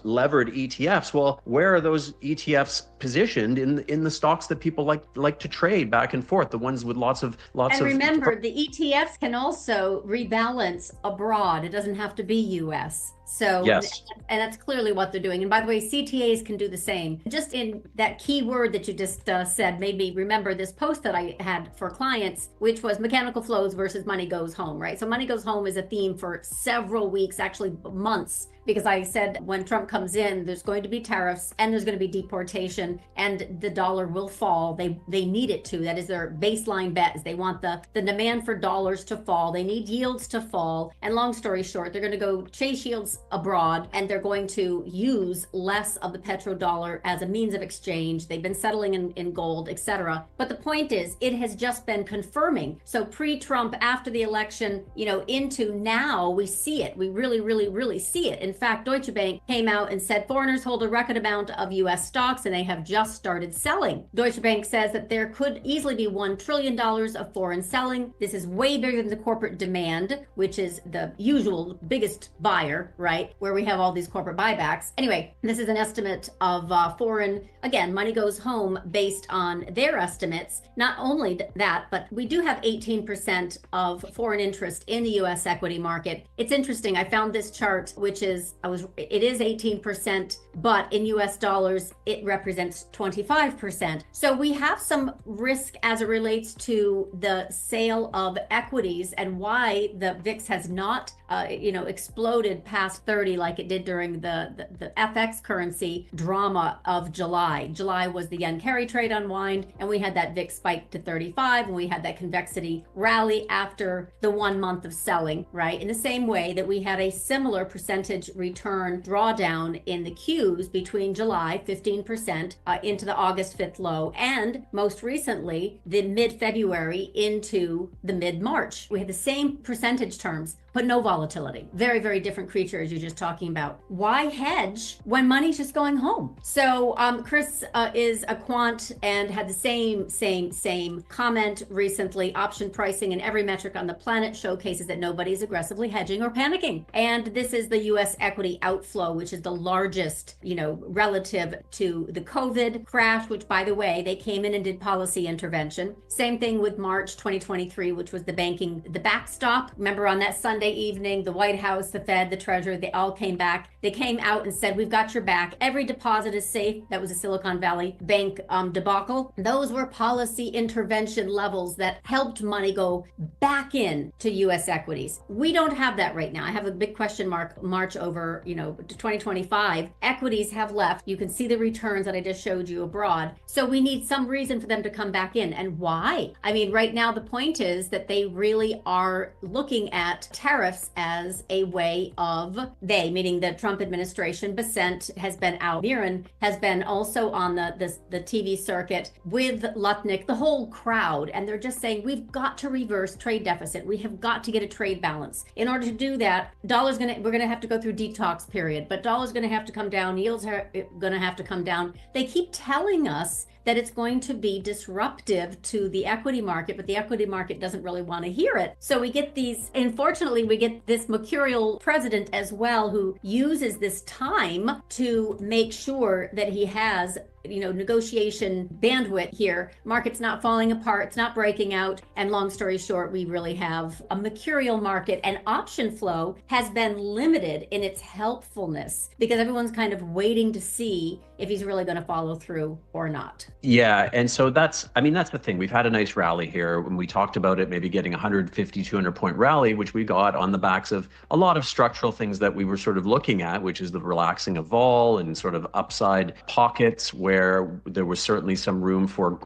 levered ETFs. Well, where are those ETFs positioned in the stocks that people like to trade back and forth, the ones with lots of remember, the ETFs can also rebalance abroad. It doesn't have to be US. So, yes. And that's clearly what they're doing. And by the way, CTAs can do the same. Just in that key word that you just said made me remember this post that I had for clients, which was mechanical flows versus money goes home, right? So money goes home is a theme for several weeks, actually months, because I said when Trump comes in, there's going to be tariffs and there's going to be deportation and the dollar will fall. They need it to. That is their baseline bet, is they want the demand for dollars to fall. They need yields to fall. And long story short, they're going to go chase yields abroad and they're going to use less of the petrodollar as a means of exchange. They've been settling in gold, etc. But the point is, it has just been confirming. So pre-Trump, after the election, into now, we see it. We really, really, really see it. In fact, Deutsche Bank came out and said foreigners hold a record amount of US stocks and they have just started selling. Deutsche Bank says that there could easily be $1 trillion of foreign selling. This is way bigger than the corporate demand, which is the usual biggest buyer, right? Where we have all these corporate buybacks. Anyway, this is an estimate of foreign, again, money goes home based on their estimates. Not only that, but we do have 18% of foreign interest in the US equity market. It's interesting. I found this chart, which is, it is 18%, but in US dollars, it represents 25%. So we have some risk as it relates to the sale of equities and why the VIX has not exploded past 30 like it did during the FX currency drama of July. July was the yen carry trade unwind, and we had that VIX spike to 35, and we had that convexity rally after the 1 month of selling, right? In the same way that we had a similar percentage return drawdown in the Qs between July, 15%, into the August 5th low, and most recently, the mid-February into the mid-March. We had the same percentage terms, but no volatility. Very, very different creature as you're just talking about. Why hedge when money's just going home? So Chris is a quant and had the same comment recently. Option pricing in every metric on the planet showcases that nobody's aggressively hedging or panicking. And this is the US equity outflow, which is the largest, relative to the COVID crash, which by the way, they came in and did policy intervention. Same thing with March 2023, which was the backstop. Remember on that Sunday evening, the White House, the Fed, the Treasury Treasury, they all came back. They came out and said, we've got your back. Every deposit is safe. That was a Silicon Valley Bank debacle. Those were policy intervention levels that helped money go back in to U.S. equities. We don't have that right now. I have a big question march over, to 2025. Equities have left. You can see the returns that I just showed you abroad. So we need some reason for them to come back in. And why? I mean, right now, the point is that they really are looking at tariffs as a way of, meaning the Trump administration. Besant has been out. Viren has been also on the TV circuit with Lutnick, the whole crowd. And they're just saying, we've got to reverse trade deficit. We have got to get a trade balance. In order to do that, we're going to have to go through detox period, but dollar's going to have to come down. Yields are going to have to come down. They keep telling us that it's going to be disruptive to the equity market, but the equity market doesn't really want to hear it. So we get unfortunately, we get this mercurial president as well, who uses this time to make sure that he has negotiation bandwidth here. Market's not falling apart, it's not breaking out. And long story short, we really have a mercurial market, and option flow has been limited in its helpfulness because everyone's kind of waiting to see if he's really going to follow through or not. Yeah. And so that's the thing. We've had a nice rally here. When we talked about it, maybe getting 150, 200 point rally, which we got on the backs of a lot of structural things that we were sort of looking at, which is the relaxing of vol and sort of upside pockets where there was certainly some room for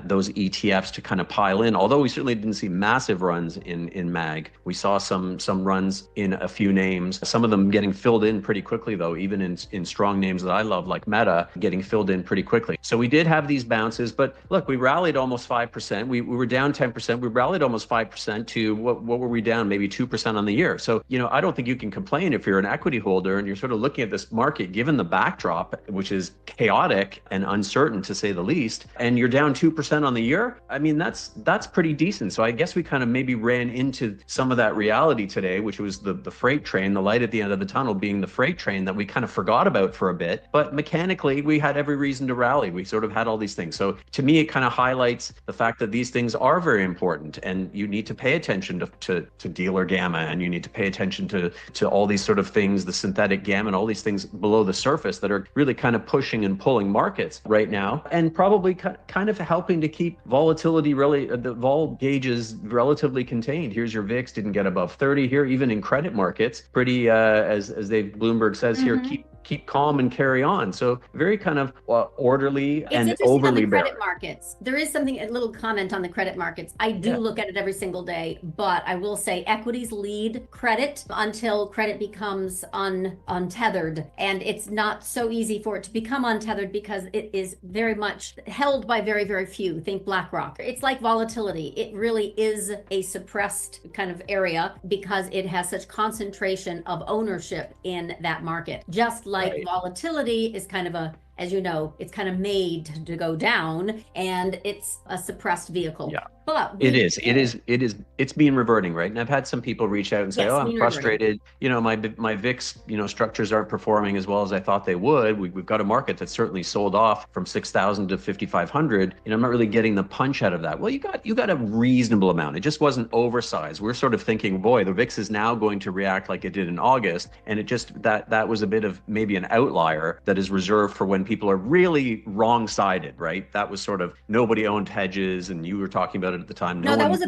those ETFs to kind of pile in. Although we certainly didn't see massive runs in MAG. We saw some runs in a few names, some of them getting filled in pretty quickly though, even in strong names that I love like Meta getting filled in pretty quickly. So we did have these bounces, but look, we rallied almost 5%. We were down 10%. We rallied almost 5% to what were we down? Maybe 2% on the year. So, I don't think you can complain if you're an equity holder and you're sort of looking at this market, given the backdrop, which is chaotic and uncertain to say the least, and you're down 2% on the year. I mean, that's pretty decent. So I guess we kind of maybe ran into some of that reality today, which was the freight train, the light at the end of the tunnel being the freight train that we kind of forgot about for a bit. But mechanically, we had every reason to rally. We sort of had all these things. So to me, it kind of highlights the fact that these things are very important, and you need to pay attention to dealer gamma, and you need to pay attention to all these sort of things, the synthetic gamma and all these things below the surface that are really kind of pushing and pulling markets right now, and probably kind of helping to keep volatility the vol gauges relatively contained. Here's your VIX, didn't get above 30 here, even in credit markets, pretty as Dave Bloomberg says here, keep calm and carry on. So very kind of orderly and overly bearish. Credit markets. There is something, a little comment on the credit markets. I do look at it every single day, but I will say equities lead credit until credit becomes untethered. And it's not so easy for it to become untethered because it is very much held by very, very few. Think BlackRock. It's like volatility. It really is a suppressed kind of area because it has such concentration of ownership in that market. Just like volatility is kind of as you know, it's kind of made to go down, and it's a suppressed vehicle. Yeah. But it's been reverting, right? And I've had some people reach out and say, I'm frustrated. My VIX, structures aren't performing as well as I thought they would. We've got a market that's certainly sold off from 6,000 to 5,500. I'm not really getting the punch out of that. Well, you got a reasonable amount. It just wasn't oversized. We're sort of thinking, boy, the VIX is now going to react like it did in August. And it just, that was a bit of maybe an outlier that is reserved for when people are really wrong-sided, right? That was sort of nobody owned hedges, and you were talking about it at the time. That was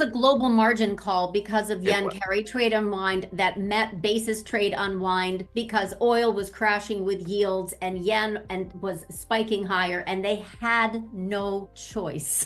a global margin call because of yen carry trade unwind that met basis trade unwind because oil was crashing with yields and yen was spiking higher, and they had no choice.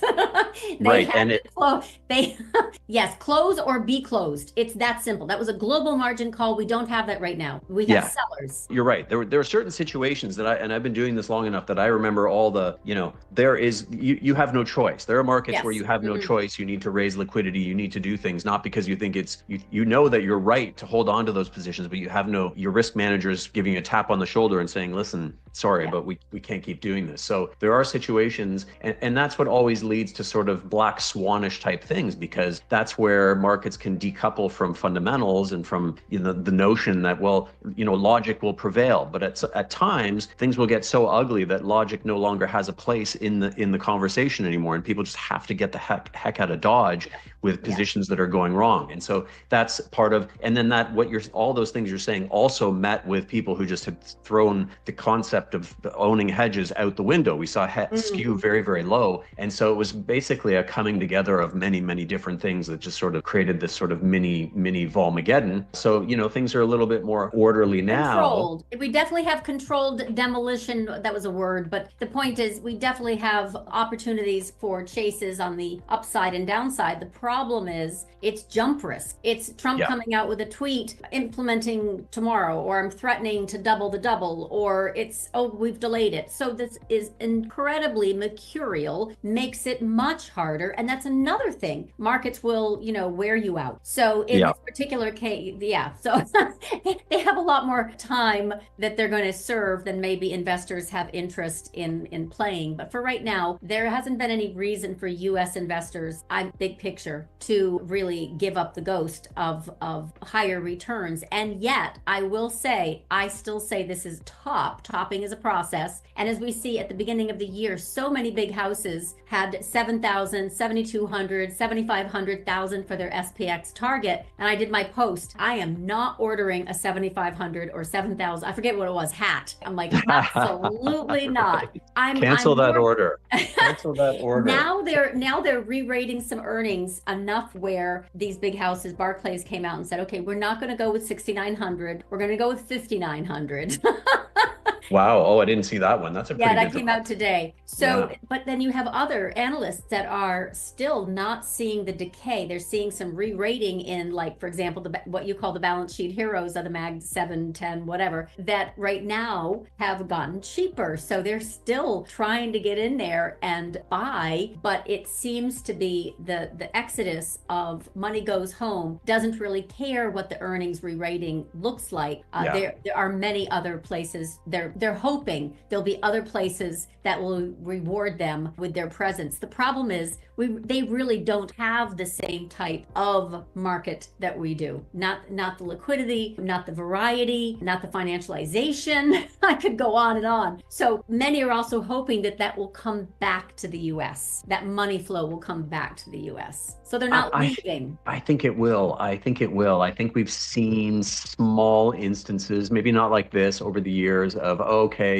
Close or be closed. It's that simple. That was a global margin call. We don't have that right now. We have sellers. You're right. There are certain situations that I've been doing this long enough that I remember all the, you have no choice. There are markets where you have no choice. You need to raise liquidity. You need to do things, not because you think you know that you're right to hold on to those positions, but you have your risk managers giving you a tap on the shoulder and saying, listen, sorry, but we can't keep doing this. So there are situations, and that's what always leads to sort of black swanish type things, because that's where markets can decouple from fundamentals and from the notion that, well, logic will prevail. But at times things will get so ugly that logic no longer has a place in the conversation anymore, and people just have to get the heck out of Dodge with positions that are going wrong. And so that's part of, and then all those things you're saying also met with people who just had thrown the concept of owning hedges out the window. We saw skew very, very low. And so it was basically a coming together of many, many different things that just sort of created this sort of mini Volmageddon. So, things are a little bit more orderly now. Controlled. We definitely have controlled demolition. That was a word, but the point is we definitely have opportunities for chases on the upside and downside. The problem is it's jump risk. It's Trump coming out with a tweet implementing tomorrow, or I'm threatening to double the double, or it's, oh, we've delayed it. So this is incredibly mercurial, makes it much harder. And that's another thing. Markets will, wear you out. So in this particular case, so they have a lot more time that they're going to serve than maybe investors have interest in playing. But for right now, there hasn't been any reason for US investors, big picture, to really give up the ghost of higher returns. And yet, I will say, I still say this is topping is a process. And as we see at the beginning of the year, so many big houses had 7,000, 7,200, 7,500,000 for their SPX target. And I did my post. I am not ordering a 7,500 or 7,000. I forget what it was, hat. I'm like, absolutely not. Cancel that order. Cancel that order. Now they're re-rating some earnings enough where these big houses, Barclays came out and said, okay, we're not going to go with 6,900. We're going to go with 5,900. Wow. Oh, I didn't see that one. That's a pretty good that came out today. So, but then you have other analysts that are still not seeing the decay. They're seeing some re-rating in, like, for example, what you call the balance sheet heroes of the Mag 7, 10, whatever, that right now have gotten cheaper. So they're still trying to get in there and buy, but it seems to be the exodus of money goes home, doesn't really care what the earnings re-rating looks like. There are many other places. They're hoping there'll be other places that will reward them with their presence. The problem is they really don't have the same type of market that we do. Not the liquidity, not the variety, not the financialization. I could go on and on. So many are also hoping that will come back to the US. That money flow will come back to the US. So they're not leaving. I think it will. I think we've seen small instances, maybe not like this over the years, of, okay,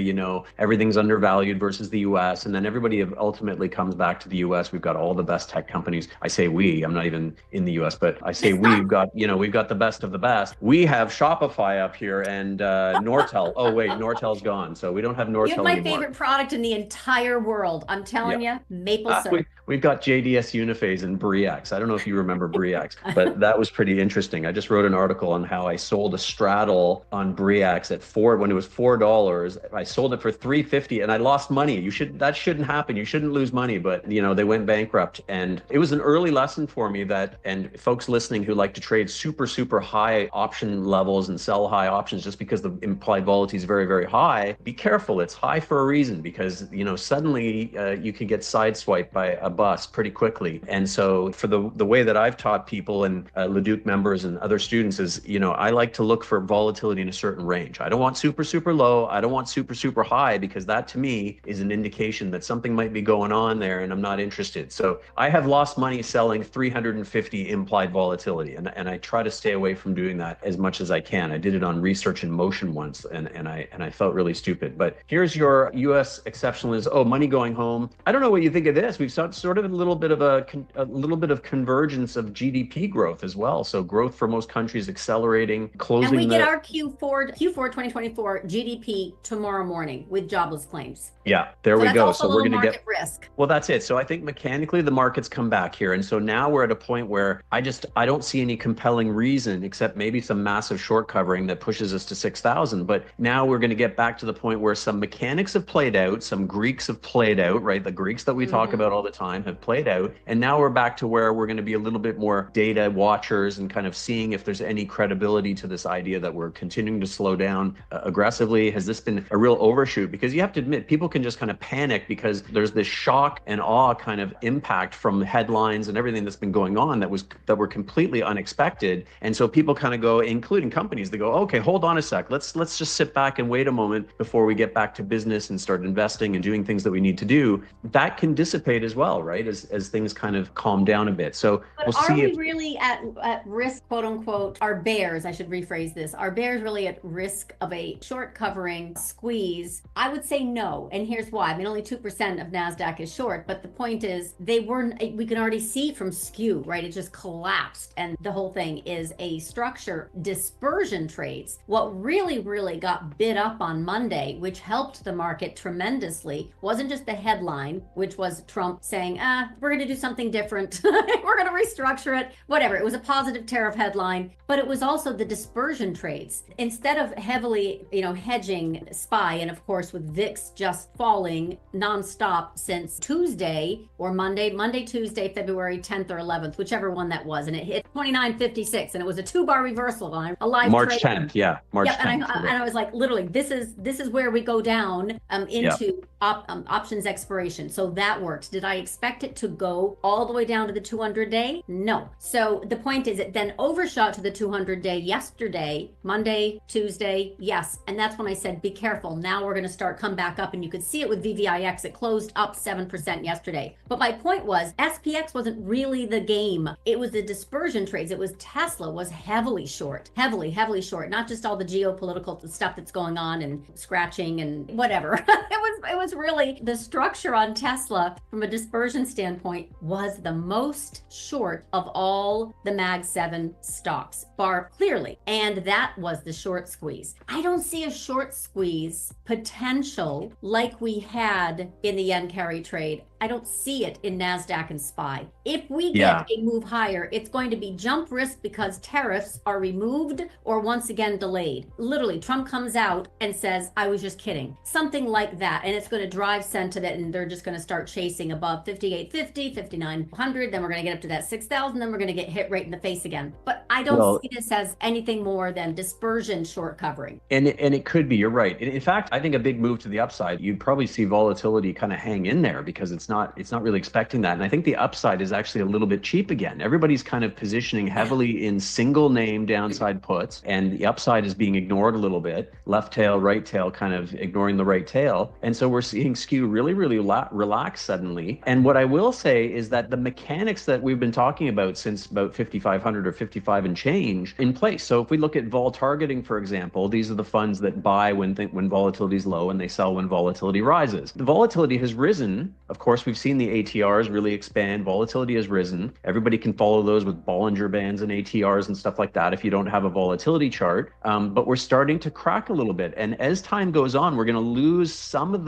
everything's undervalued versus the US. And then everybody ultimately comes back to the US. We've got all the best tech companies. I say we, I'm not even in the US, but I say we've got the best of the best. We have Shopify up here and Nortel. Oh, wait, Nortel's gone. So we don't have Nortel anymore. You have my favorite product in the entire world. I'm telling you, maple syrup. We've got JDS Uniphase and Bre-X. I don't know if you remember Bre-X, but that was pretty interesting. I just wrote an article on how I sold a straddle on Bre-X when it was $4. I sold it for $3.50 and I lost money. That shouldn't happen. You shouldn't lose money, but they went bankrupt. And it was an early lesson for me and folks listening who like to trade super, super high option levels and sell high options just because the implied volatility is very, very high, be careful. It's high for a reason, because, suddenly you can get sideswiped by a bus pretty quickly. And so for the way that I've taught people and Leduc members and other students is, I like to look for volatility in a certain range. I don't want super, super low. I don't want super, super high, because that to me is an indication that something might be going on there and I'm not interested. So I have lost money selling 350 implied volatility, and I try to stay away from doing that as much as I can. I did it on Research in Motion once, and I felt really stupid. But here's your U.S. exceptionalism. Oh, money going home. I don't know what you think of this. We've sort of a little bit of convergence of GDP growth as well. So growth for most countries accelerating, closing. And we get our Q4 2024 GDP tomorrow morning with jobless claims. Yeah, there we go. So we're going to get risk. Well, that's it. So I think mechanically the markets come back here. And so now we're at a point where I don't see any compelling reason except maybe some massive short covering that pushes us to 6,000. But now we're going to get back to the point where some mechanics have played out, some Greeks have played out, right? The Greeks that we talk about all the time have played out. And now we're back to where we're going to be a little bit more data watchers and kind of seeing if there's any credibility to this idea that we're continuing to slow down aggressively. Has this been a real overshoot, because you have to admit, people can just kind of panic because there's this shock and awe kind of impact from headlines and everything that's been going on that were completely unexpected. And so people kind of go, including companies, they go, okay, hold on a sec. Let's just sit back and wait a moment before we get back to business and start investing and doing things that we need to do. That can dissipate as well, right? As things kind of calm down a bit. So but we'll are see. we really at risk, quote unquote, are bears, I should rephrase this, are bears really at risk of a short covering squeeze? I would say no. And here's why. I mean, only 2% of NASDAQ is short, but the point is we can already see from skew, right? It just collapsed. And the whole thing is a structure. Dispersion trades. What really got bid up on Monday, which helped the market tremendously, wasn't just the headline, which was Trump saying, we're going to do something different. We're going to restructure it, whatever. It was a positive tariff headline, but it was also the dispersion trades. Instead of heavily, hedging SPY, and of course with VIX just falling nonstop since Tuesday or Monday, Tuesday, February 10th or 11th, whichever one that was, and it hit 29.56, and it was a 2-bar reversal on a live March trade. 10th, yeah, March 10th. And I was like, literally, this is where we go down into options expiration. So that worked. Did I expect it to go all the way down to the 200-day? No. So the point is, it then overshot to the 200-day yesterday, Monday, Tuesday, yes. And that's when I said, be careful. Now we're going to start come back up, and you could see it with VVIX. It closed up 7% yesterday. But my point was, SPX wasn't really the game. It was the dispersion trades. It was Tesla was heavily short, heavily short, not just all the geopolitical stuff that's going on and scratching and whatever. It was really the structure on Tesla from a dispersion standpoint was the most short of all the Mag 7 stocks, bar clearly. And that was the short squeeze. I don't see a short squeeze potential like we had in the yen carry trade. I don't see it in NASDAQ and SPY. If we get a move higher, it's going to be jump risk because tariffs are removed or once again delayed. Literally, Trump comes out and says, I was just kidding. Something like that. And it's going to drive sentiment, and they're just going to start chasing above 58.50, 5900. Then we're going to get up to that 6,000. Then we're going to get hit right in the face again. But I don't see this as anything more than dispersion short covering. And it could be, you're right. In fact, I think a big move to the upside, you'd probably see volatility kind of hang in there because it's not really expecting that. And I think the upside is actually a little bit cheap again. Everybody's kind of positioning heavily in single name downside puts, and the upside is being ignored a little bit. Left tail, right tail, kind of ignoring the right tail. And so we're seeing skew really relax suddenly. And what I will say is that the mechanics that we've been talking about since about 5,500 or 55 and change in place. So if we look at vol targeting, for example, these are the funds that buy when volatility is low and they sell when volatility rises. The volatility has risen. Of course, we've seen the ATRs really expand. Volatility has risen. Everybody can follow those with Bollinger Bands and ATRs and stuff like that if you don't have a volatility chart. But we're starting to crack a little bit. And as time goes on, we're going to lose some of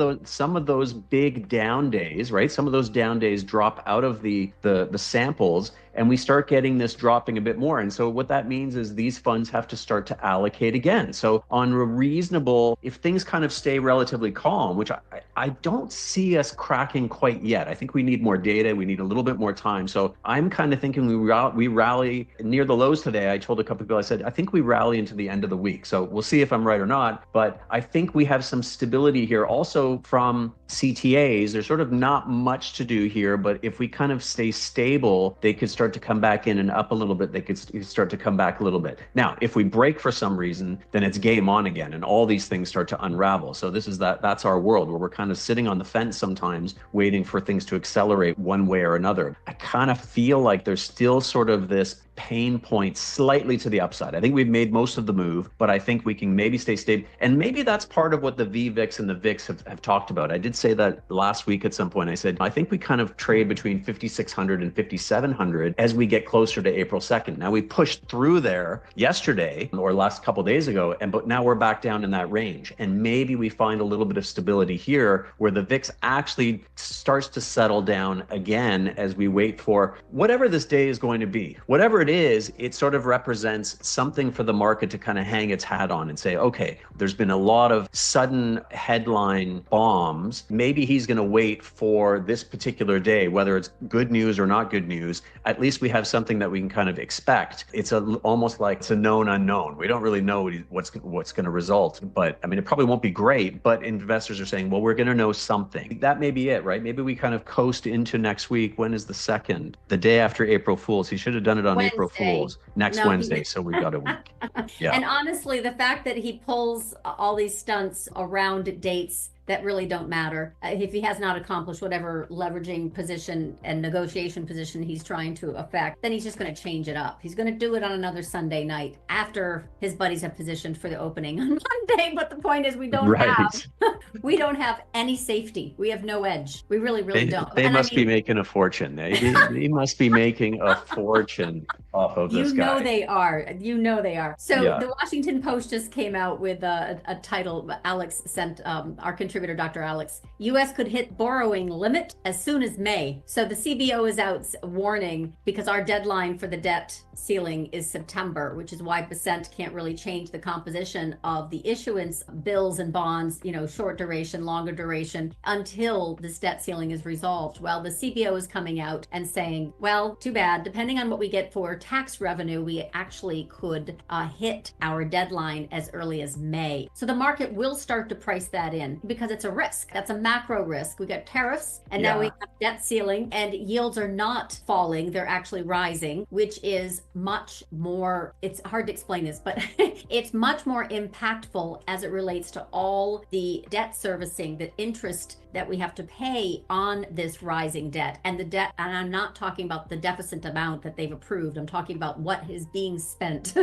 those big down days, right? Some of those down days drop out of the samples, and we start getting this dropping a bit more. And so what that means is these funds have to start to allocate again. So on a reasonable, if things kind of stay relatively calm, which I don't see us cracking quite yet. I think we need more data. We need a little bit more time. So I'm kind of thinking we rally near the lows today. I told a couple of people, I said, I think we rally into the end of the week. So we'll see if I'm right or not. But I think we have some stability here also from CTAs. There's sort of not much to do here, but if we kind of stay stable, they could start to come back in and up a little bit. They could start to come back a little bit. Now, if we break for some reason, then it's game on again, and all these things start to unravel. So that's our world where we're kind of sitting on the fence sometimes, waiting for things to accelerate one way or another. I kind of feel like there's still sort of this pain point slightly to the upside. I think we've made most of the move, but I think we can maybe stay stable. And maybe that's part of what the VVIX and the VIX have talked about. I did say that last week at some point. I said, I think we kind of trade between 5,600 and 5,700 as we get closer to April 2nd. Now we pushed through there yesterday or last couple of days ago, but now we're back down in that range. And maybe we find a little bit of stability here where the VIX actually starts to settle down again as we wait for whatever this day is going to be. Whatever it it is, it sort of represents something for the market to kind of hang its hat on and say, okay, there's been a lot of sudden headline bombs. Maybe he's going to wait for this particular day, whether it's good news or not good news. At least we have something that we can kind of expect. It's almost like it's a known unknown. We don't really know what's going to result, but I mean, it probably won't be great, but investors are saying, well, we're going to know something. That may be it, right? Maybe we kind of coast into next week. When is the 2nd? The day after April Fool's. He should have done it on April Fool's. Next Wednesday, so we've got a week. Yeah. And honestly, the fact that he pulls all these stunts around dates that really don't matter. If he has not accomplished whatever leveraging position and negotiation position he's trying to affect, then he's just going to change it up. He's going to do it on another Sunday night after his buddies have positioned for the opening on Monday. But the point is, we don't have any safety. We have no edge. We really don't. They must be making a fortune. They must be making a fortune off of this guy. You know they are. You know they are. So the Washington Post just came out with a title. Alex sent our contributor, Dr. Alex. U.S. could hit borrowing limit as soon as May. So the CBO is out warning because our deadline for the debt ceiling is September, which is why Bessent can't really change the composition of the issuance bills and bonds, short duration, longer duration, until this debt ceiling is resolved. Well, the CBO is coming out and saying, well, too bad. Depending on what we get for tax revenue, we actually could hit our deadline as early as May. So the market will start to price that in because it's a risk. That's a macro risk. We got tariffs and now we have debt ceiling, and yields are not falling. They're actually rising, which is much more, it's hard to explain this, but it's much more impactful as it relates to all the debt servicing, the interest that we have to pay on this rising debt. And the debt, and I'm not talking about the deficit amount that they've approved. I'm talking about what is being spent,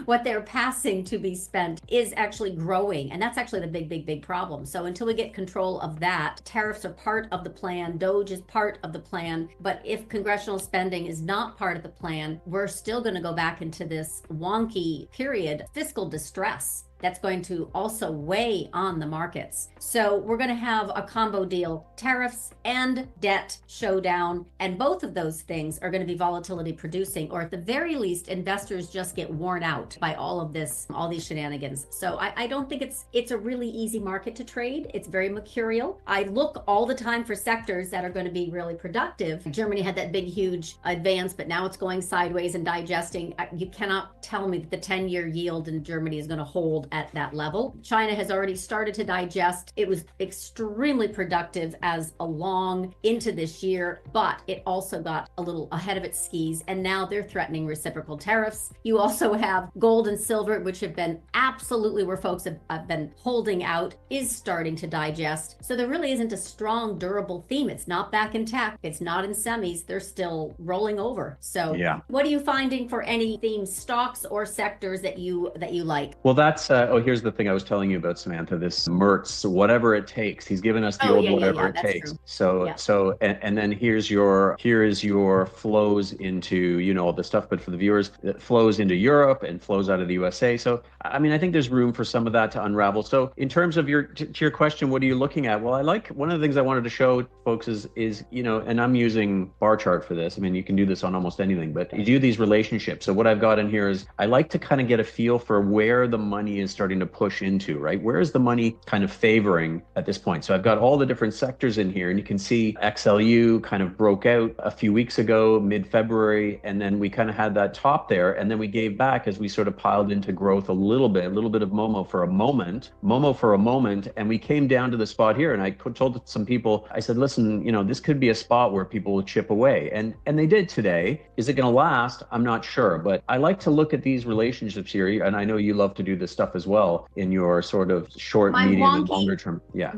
what they're passing to be spent is actually growing. And that's actually the big problem. So until we get control of that, tariffs are part of the plan. DOGE is part of the plan. But if congressional spending is not part of the plan, we're still going to go back into this wonky period, fiscal distress. That's going to also weigh on the markets. So we're going to have a combo deal, tariffs and debt showdown. And both of those things are going to be volatility producing, or at the very least, investors just get worn out by all of this, all these shenanigans. So I don't think it's a really easy market to trade. It's very mercurial. I look all the time for sectors that are going to be really productive. Germany had that big, huge advance, but now it's going sideways and digesting. You cannot tell me that the 10-year yield in Germany is going to hold at that level. China has already started to digest. It was extremely productive as along into this year, but it also got a little ahead of its skis, and now they're threatening reciprocal tariffs. You also have gold and silver, which have been absolutely where folks have been holding out, is starting to digest. So there really isn't a strong, durable theme. It's not back in tech. It's not in semis. They're still rolling over. So what are you finding for any themes, stocks or sectors that you like? Well, that's here's the thing I was telling you about, Samantha, this Mertz, whatever it takes. He's given us the old whatever it takes. True. So and then here is your flows into, all the stuff, but for the viewers, it flows into Europe and flows out of the USA. So, I mean, I think there's room for some of that to unravel. So in terms of to your question, what are you looking at? Well, I like, one of the things I wanted to show folks is, and I'm using bar chart for this. I mean, you can do this on almost anything, but you do these relationships. So what I've got in here is I like to kind of get a feel for where the money is starting to push into, right? Where is the money kind of favoring at this point? So I've got all the different sectors in here, and you can see XLU kind of broke out a few weeks ago, mid-February, and then we kind of had that top there, and then we gave back as we sort of piled into growth a little bit of Momo for a moment, and we came down to the spot here, and I told some people, I said, listen, this could be a spot where people will chip away, and they did today. Is it going to last? I'm not sure, but I like to look at these relationships here, and I know you love to do this stuff as well in your sort of short, medium, and longer term. Yeah.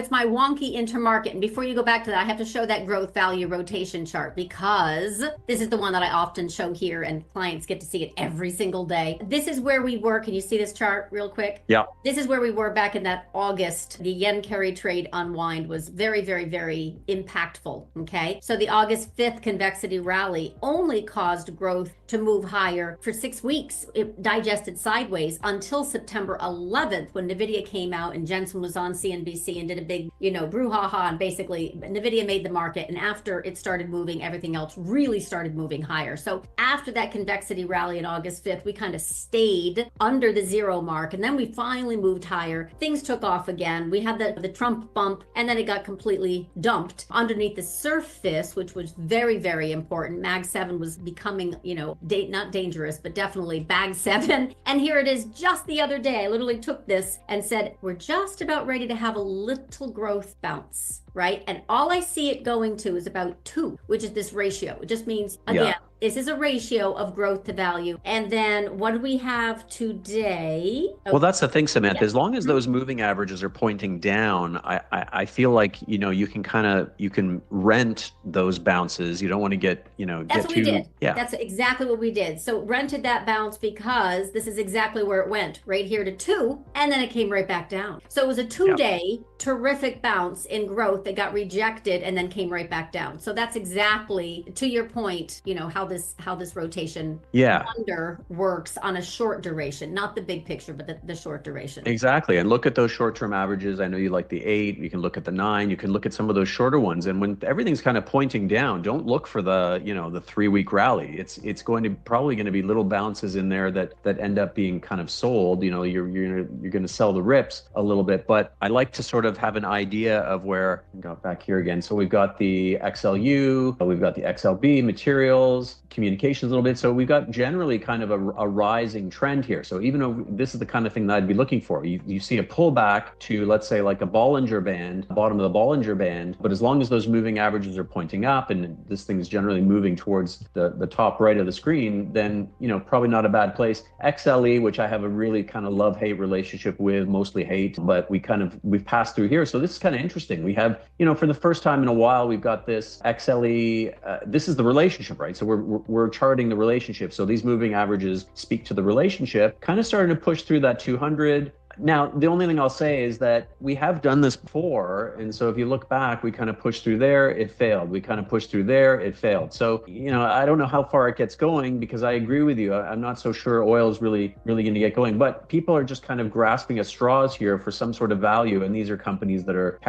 It's my wonky intermarket. And before you go back to that, I have to show that growth value rotation chart, because this is the one that I often show here and clients get to see it every single day. This is where we were. Can you see this chart real quick? Yeah. This is where we were back in that August. The yen carry trade unwind was very, very, very impactful. Okay. So the August 5th convexity rally only caused growth to move higher for 6 weeks. It digested sideways until September September 11th when NVIDIA came out and Jensen was on CNBC and did a big, brouhaha, and basically NVIDIA made the market. And after it started moving, everything else really started moving higher. So after that convexity rally on August 5th, we kind of stayed under the zero mark. And then we finally moved higher. Things took off again. We had the Trump bump, and then it got completely dumped underneath the surface, which was very, very important. Mag 7 was becoming, not dangerous, but definitely bag 7. And here it is just the other day. I literally took this and said, we're just about ready to have a little growth bounce, right? And all I see it going to is about 2, which is this ratio. It just means, again, this is a ratio of growth to value. And then what do we have today? Well, that's the thing, Samantha. As long as those moving averages are pointing down, I feel like, you can rent those bounces. You don't want to get, That's what we did. Yeah. That's exactly what we did. So rented that bounce because this is exactly where it went, right here to 2, and then it came right back down. So it was a 2-day terrific bounce in growth that got rejected and then came right back down. So that's exactly, to your point, how this rotation under works on a short duration, not the big picture, but the short duration. Exactly. And look at those short-term averages. I know you like the 8, you can look at the 9, you can look at some of those shorter ones. And when everything's kind of pointing down, don't look for the 3-week rally. It's probably going to be little bounces in there that end up being kind of sold. You're going to sell the rips a little bit, but I like to sort of have an idea of where, got back here again. So we've got the XLU, we've got the XLB materials, communications a little bit. So we've got generally kind of a rising trend here. So even though this is the kind of thing that I'd be looking for, you see a pullback to, let's say, like a Bollinger Band, bottom of the Bollinger Band. But as long as those moving averages are pointing up and this thing is generally moving towards the top right of the screen, then, probably not a bad place. XLE, which I have a really kind of love-hate relationship with, mostly hate, but we've passed through here. So this is kind of interesting. We have, for the first time in a while, we've got this XLE. This is the relationship, right? So we're charting the relationship. So these moving averages speak to the relationship, kind of starting to push through that 200. Now, the only thing I'll say is that we have done this before. And so if you look back, we kind of pushed through there, it failed. We kind of pushed through there, it failed. So, I don't know how far it gets going because I agree with you. I'm not so sure oil is really going to get going. But people are just kind of grasping at straws here for some sort of value. And these are companies that are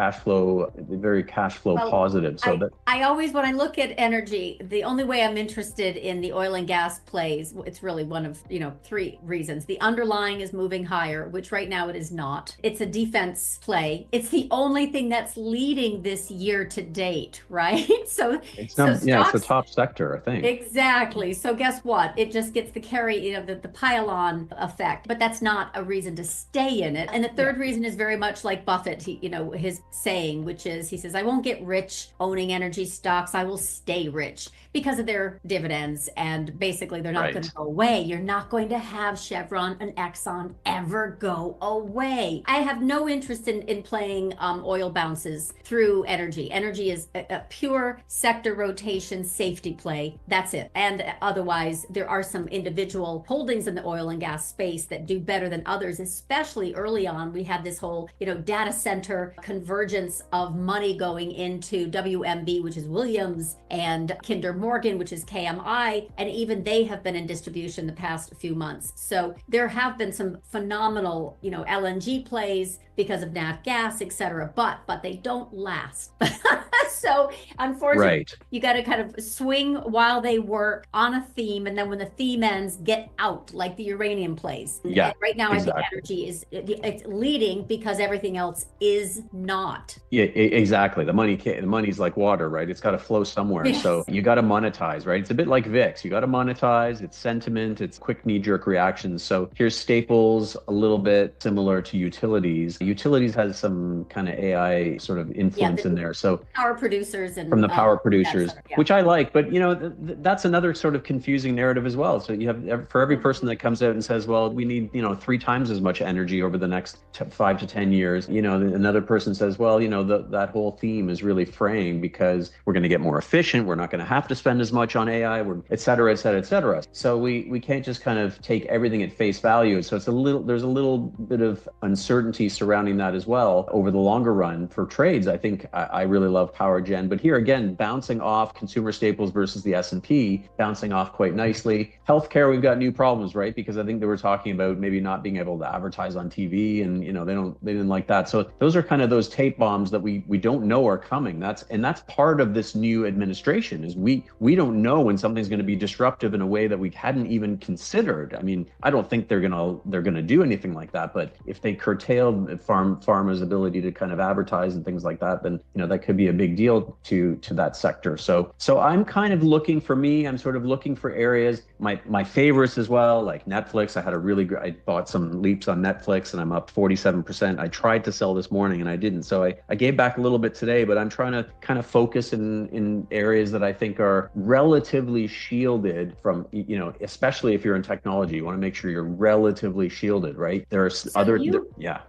very cash flow positive. So I always, when I look at energy, the only way I'm interested in the oil and gas plays, it's really one of, 3 reasons. The underlying is moving higher, which right now it is not. It's a defense play. It's the only thing that's leading this year to date, right? It's the top sector, I think. Exactly. So guess what? It just gets the carry, the pile-on effect, but that's not a reason to stay in it. And the third reason is very much like Buffett, his saying, which is, he says, I won't get rich owning energy stocks. I will stay rich because of their dividends. And basically they're not going to go away. You're not going to have Chevron and Exxon ever go away. I have no interest in playing oil bounces through energy. Energy is a pure sector rotation safety play. That's it. And otherwise, there are some individual holdings in the oil and gas space that do better than others, especially early on. We had this whole, data center convergence of money going into WMB, which is Williams, and Kinder Morgan, which is KMI, and even they have been in distribution the past few months. So there have been some phenomenal, LNG plays because of nat gas, et cetera, but they don't last. So unfortunately, you got to kind of swing while they work on a theme. And then when the theme ends, get out like the uranium plays. Yeah, and right now, exactly. I think energy it's leading because everything else is not. Yeah, exactly. The money's like water, right? It's got to flow somewhere. Yes. So you got to monetize, right? It's a bit like VIX. You got to monetize. It's sentiment. It's quick knee-jerk reactions. So here's staples, a little bit similar to utilities. Utilities has some kind of AI sort of influence in there. So power producers and from the power producers, which I like, but that's another sort of confusing narrative as well. So you have for every person that comes out and says, well, we need 3 times as much energy over the next 5 to 10 years. Another person says, well, that whole theme is really fraying because we're going to get more efficient. We're not going to have to spend as much on AI, et cetera, et cetera, et cetera. So we can't just kind of take everything at face value. So there's a little bit of uncertainty surrounding that as well over the longer run. For trades, I think I really love power gen, but here again, bouncing off consumer staples versus the S&P, bouncing off quite nicely. Healthcare, we've got new problems, right? Because I think they were talking about maybe not being able to advertise on TV, and they didn't like that. So those are kind of those tape bombs that we don't know are coming. That's part of this new administration, is we don't know when something's going to be disruptive in a way that we hadn't even considered. I mean, I don't think they're gonna do anything like that, but if they curtailed pharma's ability to kind of advertise and things like that, then that could be a big deal to that sector. So I'm kind of looking, for me, I'm sort of looking for areas, my favorites as well, like Netflix. I bought some leaps on Netflix and I'm up 47%. I tried to sell this morning and I didn't, so I gave back a little bit today, but I'm trying to kind of focus in areas that I think are relatively shielded from, especially if you're in technology, you want to make sure you're relatively shielded, right? There are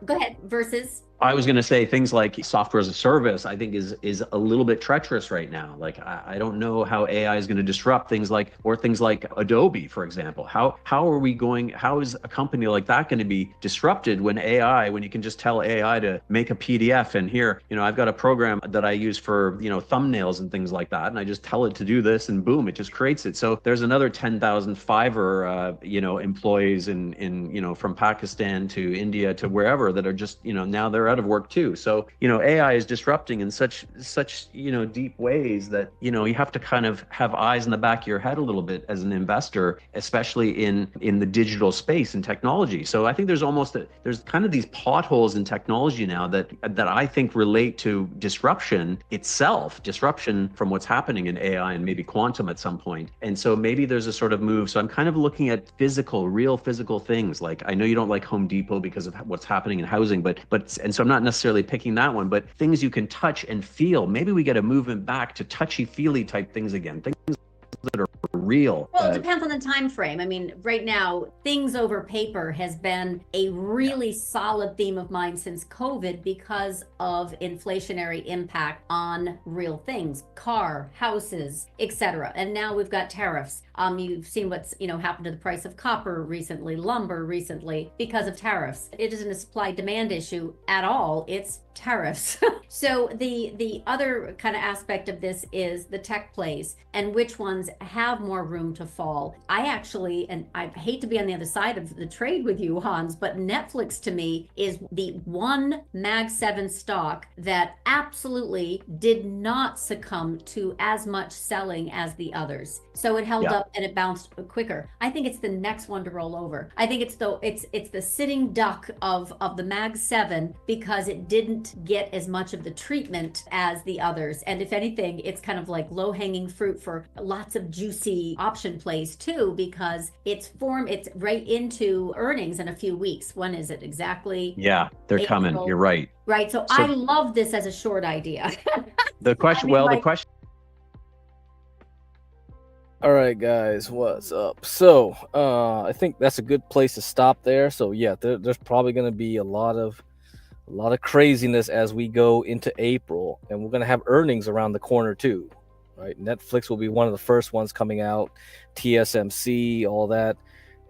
Go ahead. Versus. I was going to say things like software as a service, I think is a little bit treacherous right now. Like, I don't know how AI is going to disrupt things like Adobe, for example. How is a company like that going to be disrupted when you can just tell AI to make a PDF, and here, I've got a program that I use for, thumbnails and things like that, and I just tell it to do this and boom, it just creates it. So there's another 10,000 Fiverr, employees in from Pakistan to India to wherever that are just, now they're out of work too. So, AI is disrupting in such deep ways that, you have to kind of have eyes in the back of your head a little bit as an investor, especially in the digital space and technology. So I think there's kind of these potholes in technology now that I think relate to disruption itself, disruption from what's happening in AI and maybe quantum at some point. And so maybe there's a sort of move. So I'm kind of looking at real physical things. Like, I know you don't like Home Depot because of what's happening in housing, and so I'm not necessarily picking that one, but things you can touch and feel. Maybe we get a movement back to touchy-feely type things again, things that are real. Well, it depends on the time frame. I mean, right now, things over paper has been a really solid theme of mine since COVID because of inflationary impact on real things, car, houses, etc. And now we've got tariffs. You've seen what's happened to the price of copper recently, lumber recently, because of tariffs. It isn't a supply-demand issue at all. It's tariffs. So the other kind of aspect of this is the tech plays and which ones have more room to fall. I actually, and I hate to be on the other side of the trade with you, Hans, but Netflix to me is the one Mag 7 stock that absolutely did not succumb to as much selling as the others. So it held up and it bounced quicker. I think it's the next one to roll over. I think it's the sitting duck of the Mag 7 because it didn't get as much of the treatment as the others. And if anything, it's kind of like low-hanging fruit for lots of juicy option plays too, because it's right into earnings in a few weeks. When is it exactly? Yeah, they're April. coming. You're right. Right. So I love this as a short idea. The question. All right, guys, what's up? So I think that's a good place to stop there. So yeah, there's probably going to be a lot of craziness as we go into April, and we're going to have earnings around the corner too, right? Netflix will be one of the first ones coming out, TSMC, all that.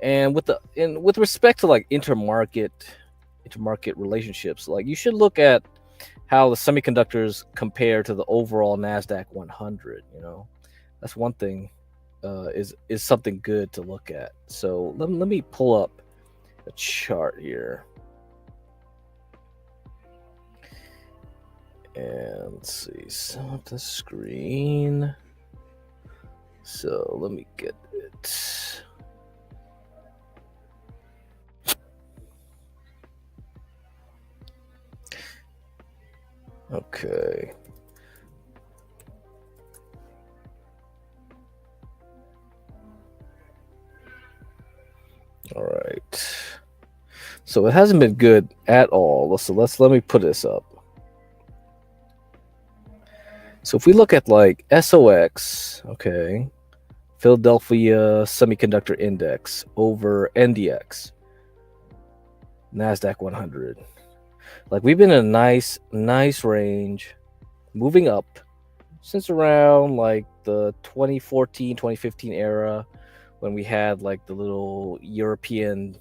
And with respect to like intermarket relationships, like you should look at how the semiconductors compare to the overall NASDAQ 100. That's one thing. Is something good to look at. So let me pull up a chart here. And let's see, stop the screen. So let me get it. Okay. All right. So it hasn't been good at all. So let me put this up. So if we look at like SOX, okay, Philadelphia Semiconductor Index over NDX, NASDAQ 100, like we've been in a nice range, moving up since around like the 2014, 2015 era, when we had like the little European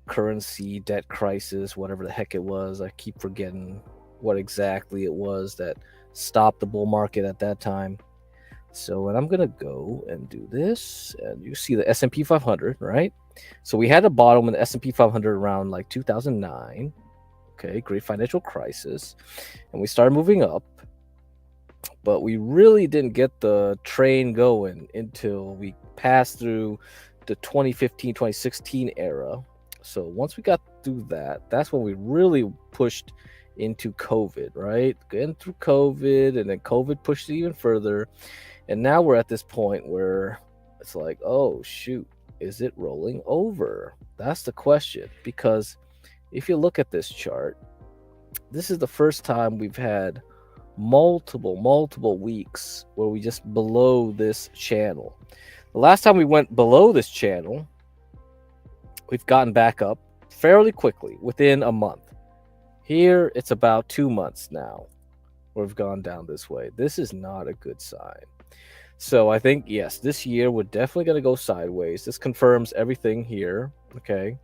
currency debt crisis, whatever the heck it was. I keep forgetting what exactly it was that stopped the bull market at that time. So, and I'm gonna go and do this, and you see the S&P 500, right? So we had a bottom in the S&P 500 around like 2009. Okay, great financial crisis, and we started moving up, but we really didn't get the train going until we passed through the 2015, 2016 era. So once we got through that, that's when we really pushed into COVID, right? Getting through COVID, and then COVID pushed it even further. And now we're at this point where it's like, oh, shoot, is it rolling over? That's the question. Because if you look at this chart, this is the first time we've had multiple weeks where we just below this channel. The last time we went below this channel, we've gotten back up fairly quickly within a month. Here, it's about 2 months now where we've gone down this way. This is not a good sign. So I think, yes, this year we're definitely going to go sideways. This confirms everything here, okay?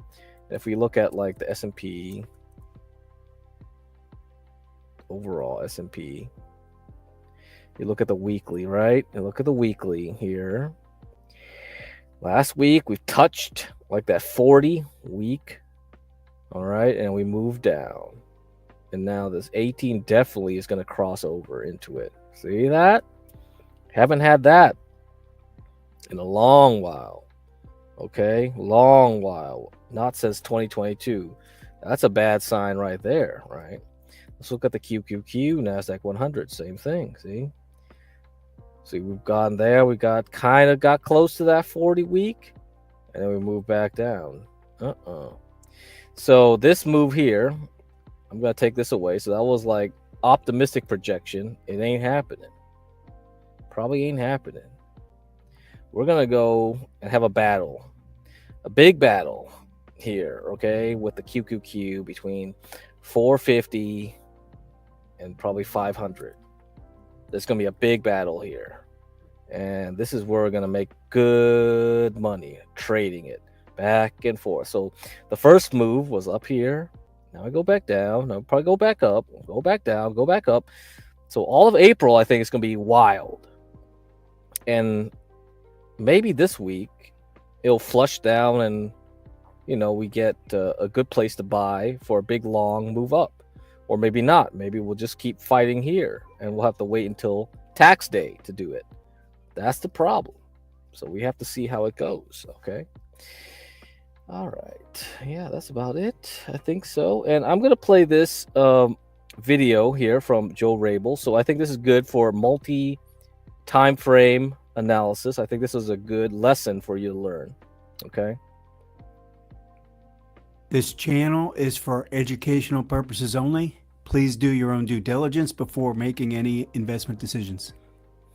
If we look at like the S&P, overall S&P, you look at the weekly, right? You look at the weekly here. Last week we touched like that 40 week, all right? And we moved down. And now this 18 definitely is going to cross over into it. See that? Haven't had that in a long while. Okay, long while. Not since 2022. That's a bad sign right there, right? Let's look at the QQQ, NASDAQ 100, same thing. See, we've gone there. We got close to that 40 week, and then we moved back down. So this move here, I'm gonna take this away. So that was like optimistic projection. It ain't happening. Probably ain't happening. We're gonna go and have a battle, a big battle here, okay, with the QQQ between 450 and probably 500. There's gonna be a big battle here, and this is where we're gonna make good money trading it back and forth. So the first move was up here. Now I go back down. I'll probably go back up, go back down, go back up. So all of April, I think it's gonna be wild. And maybe this week it'll flush down, and we get a good place to buy for a big long move up, or maybe not. Maybe we'll just keep fighting here, and we'll have to wait until tax day to do it. That's the problem. So we have to see how it goes. Okay. All right. Yeah, that's about it. I think so. And I'm gonna play this video here from Joe Rabel. So I think this is good for time frame analysis. I think this is a good lesson for you to learn. Okay. This channel is for educational purposes only. Please do your own due diligence before making any investment decisions.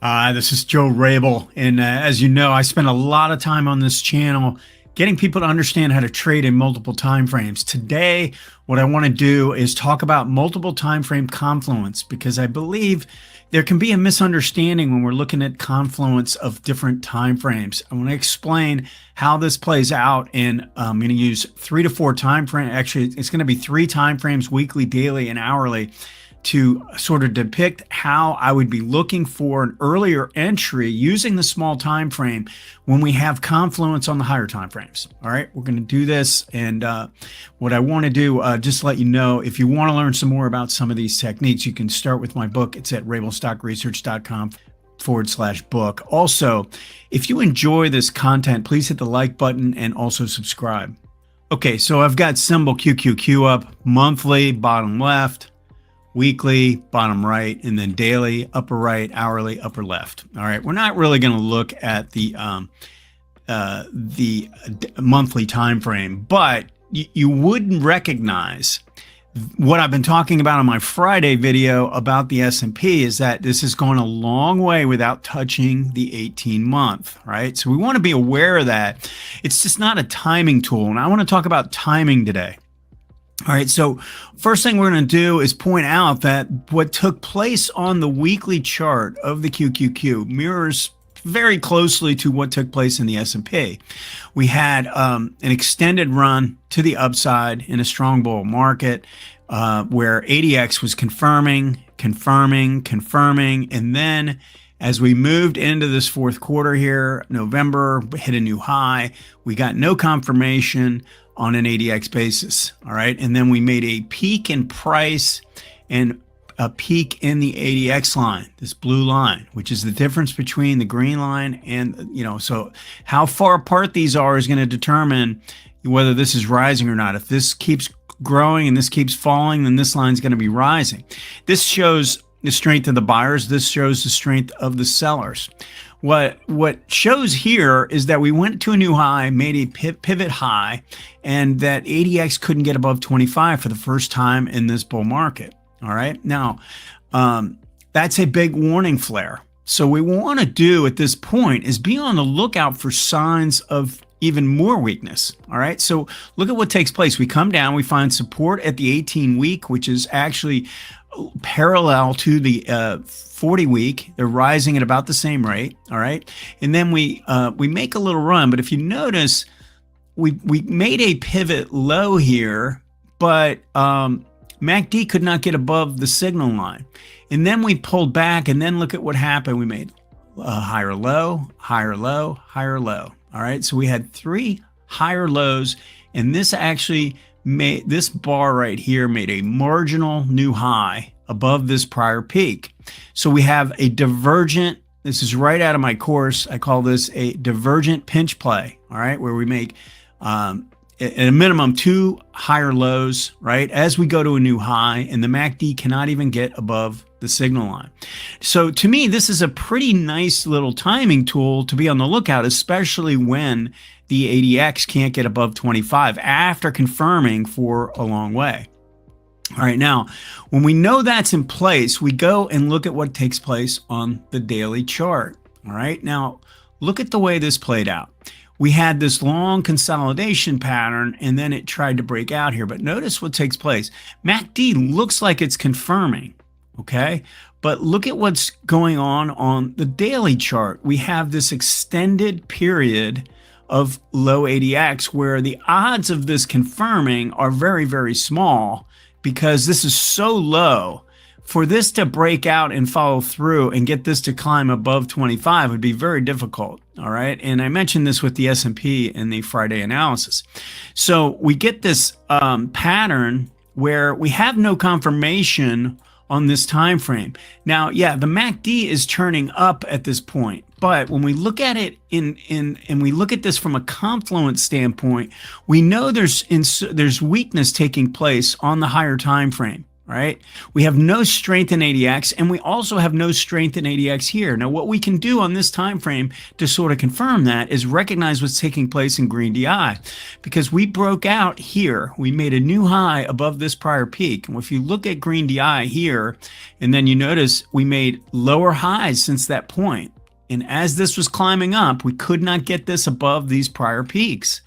This is Joe Rabel, and as you know, I spend a lot of time on this channel getting people to understand how to trade in multiple time frames. Today, what I want to do is talk about multiple time frame confluence, because I believe there can be a misunderstanding when we're looking at confluence of different time frames. I want to explain how this plays out, and I'm going to use 3 to 4 time frames. Actually, it's going to be 3 time frames, weekly, daily, and hourly, to sort of depict how I would be looking for an earlier entry using the small time frame when we have confluence on the higher time frames. All right, we're going to do this, and what I want to do, just to let you know, if you want to learn some more about some of these techniques, you can start with my book. It's at rabelstockresearch.com/book. Also, if you enjoy this content, please hit the like button and also subscribe. Okay, so I've got symbol QQQ up, monthly, bottom left, weekly, bottom right, and then daily, upper right, hourly, upper left. All right, we're not really going to look at the monthly time frame, but you wouldn't recognize what I've been talking about on my Friday video about the S&P is that this has gone a long way without touching the 18-month, right? So we want to be aware of that. It's just not a timing tool, and I want to talk about timing today. All right, so first thing we're going to do is point out that what took place on the weekly chart of the QQQ mirrors very closely to what took place in the S&P. We had an extended run to the upside in a strong bull market where ADX was confirming, and then as we moved into this fourth quarter here, November hit a new high. We got no confirmation on an ADX basis, all right? And then we made a peak in price and a peak in the ADX line, this blue line, which is the difference between the green line and, so how far apart these are is going to determine whether this is rising or not. If this keeps growing and this keeps falling, then this line is going to be rising. This shows the strength of the buyers. This shows the strength of the sellers. What shows here is that we went to a new high, made a pivot high, and that ADX couldn't get above 25 for the first time in this bull market. All right. Now, that's a big warning flare. So what we want to do at this point is be on the lookout for signs of even more weakness. All right. So look at what takes place. We come down, we find support at the 18-week, which is actually parallel to the 40-week. They're rising at about the same rate. All right. And then we make a little run. But if you notice, we made a pivot low here, but MACD could not get above the signal line. And then we pulled back, and then look at what happened. We made a higher low, higher low, higher low. All right. So we had 3 higher lows, and this actually made this bar right here made a marginal new high above this prior peak. So we have a divergent, this is right out of my course. I call this a divergent pinch play. All right. Where we make, at a minimum 2 higher lows, right, as we go to a new high, and the MACD cannot even get above the signal line. So to me, this is a pretty nice little timing tool to be on the lookout, especially when the ADX can't get above 25 after confirming for a long way. All right, now, when we know that's in place, we go and look at what takes place on the daily chart. All right, now, look at the way this played out. We had this long consolidation pattern, and then it tried to break out here. But notice what takes place. MACD looks like it's confirming, okay? But look at what's going on the daily chart. We have this extended period of low ADX where the odds of this confirming are very, very small because this is so low. For this to break out and follow through and get this to climb above 25 would be very difficult. All right. And I mentioned this with the S&P in the Friday analysis. So we get this pattern where we have no confirmation on this time frame. Now, yeah, the MACD is turning up at this point. But when we look at it and we look at this from a confluence standpoint, we know there's weakness taking place on the higher time frame. Right? We have no strength in ADX, and we also have no strength in ADX here. Now, what we can do on this time frame to sort of confirm that is recognize what's taking place in green DI, because we broke out here. We made a new high above this prior peak. And if you look at green DI here, and then you notice we made lower highs since that point. And as this was climbing up, we could not get this above these prior peaks.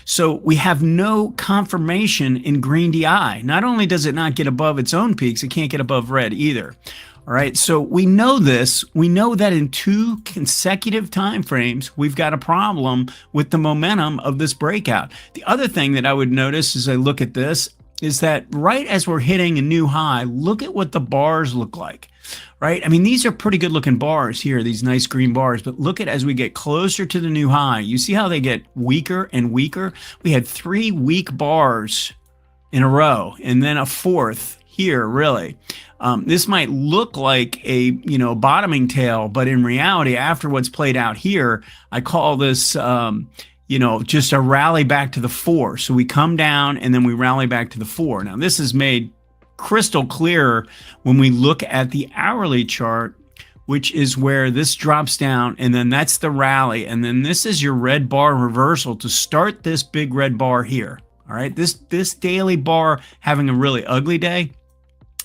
So we have no confirmation in green DI. Not only does it not get above its own peaks, it can't get above red either. All right, so we know this. We know that in 2 consecutive time frames, we've got a problem with the momentum of this breakout. The other thing that I would notice as I look at this is that right as we're hitting a new high, look at what the bars look like. Right? I mean, these are pretty good looking bars here, these nice green bars, but look at as we get closer to the new high, you see how they get weaker and weaker? We had 3 weak bars in a row and then a 4th here, really. This might look like a, bottoming tail, but in reality, after what's played out here, I call this, just a rally back to the 4. So we come down and then we rally back to the 4. Now, this is made crystal clear when we look at the hourly chart, which is where this drops down, and then that's the rally, and then this is your red bar reversal to start this big red bar here. All right, this daily bar having a really ugly day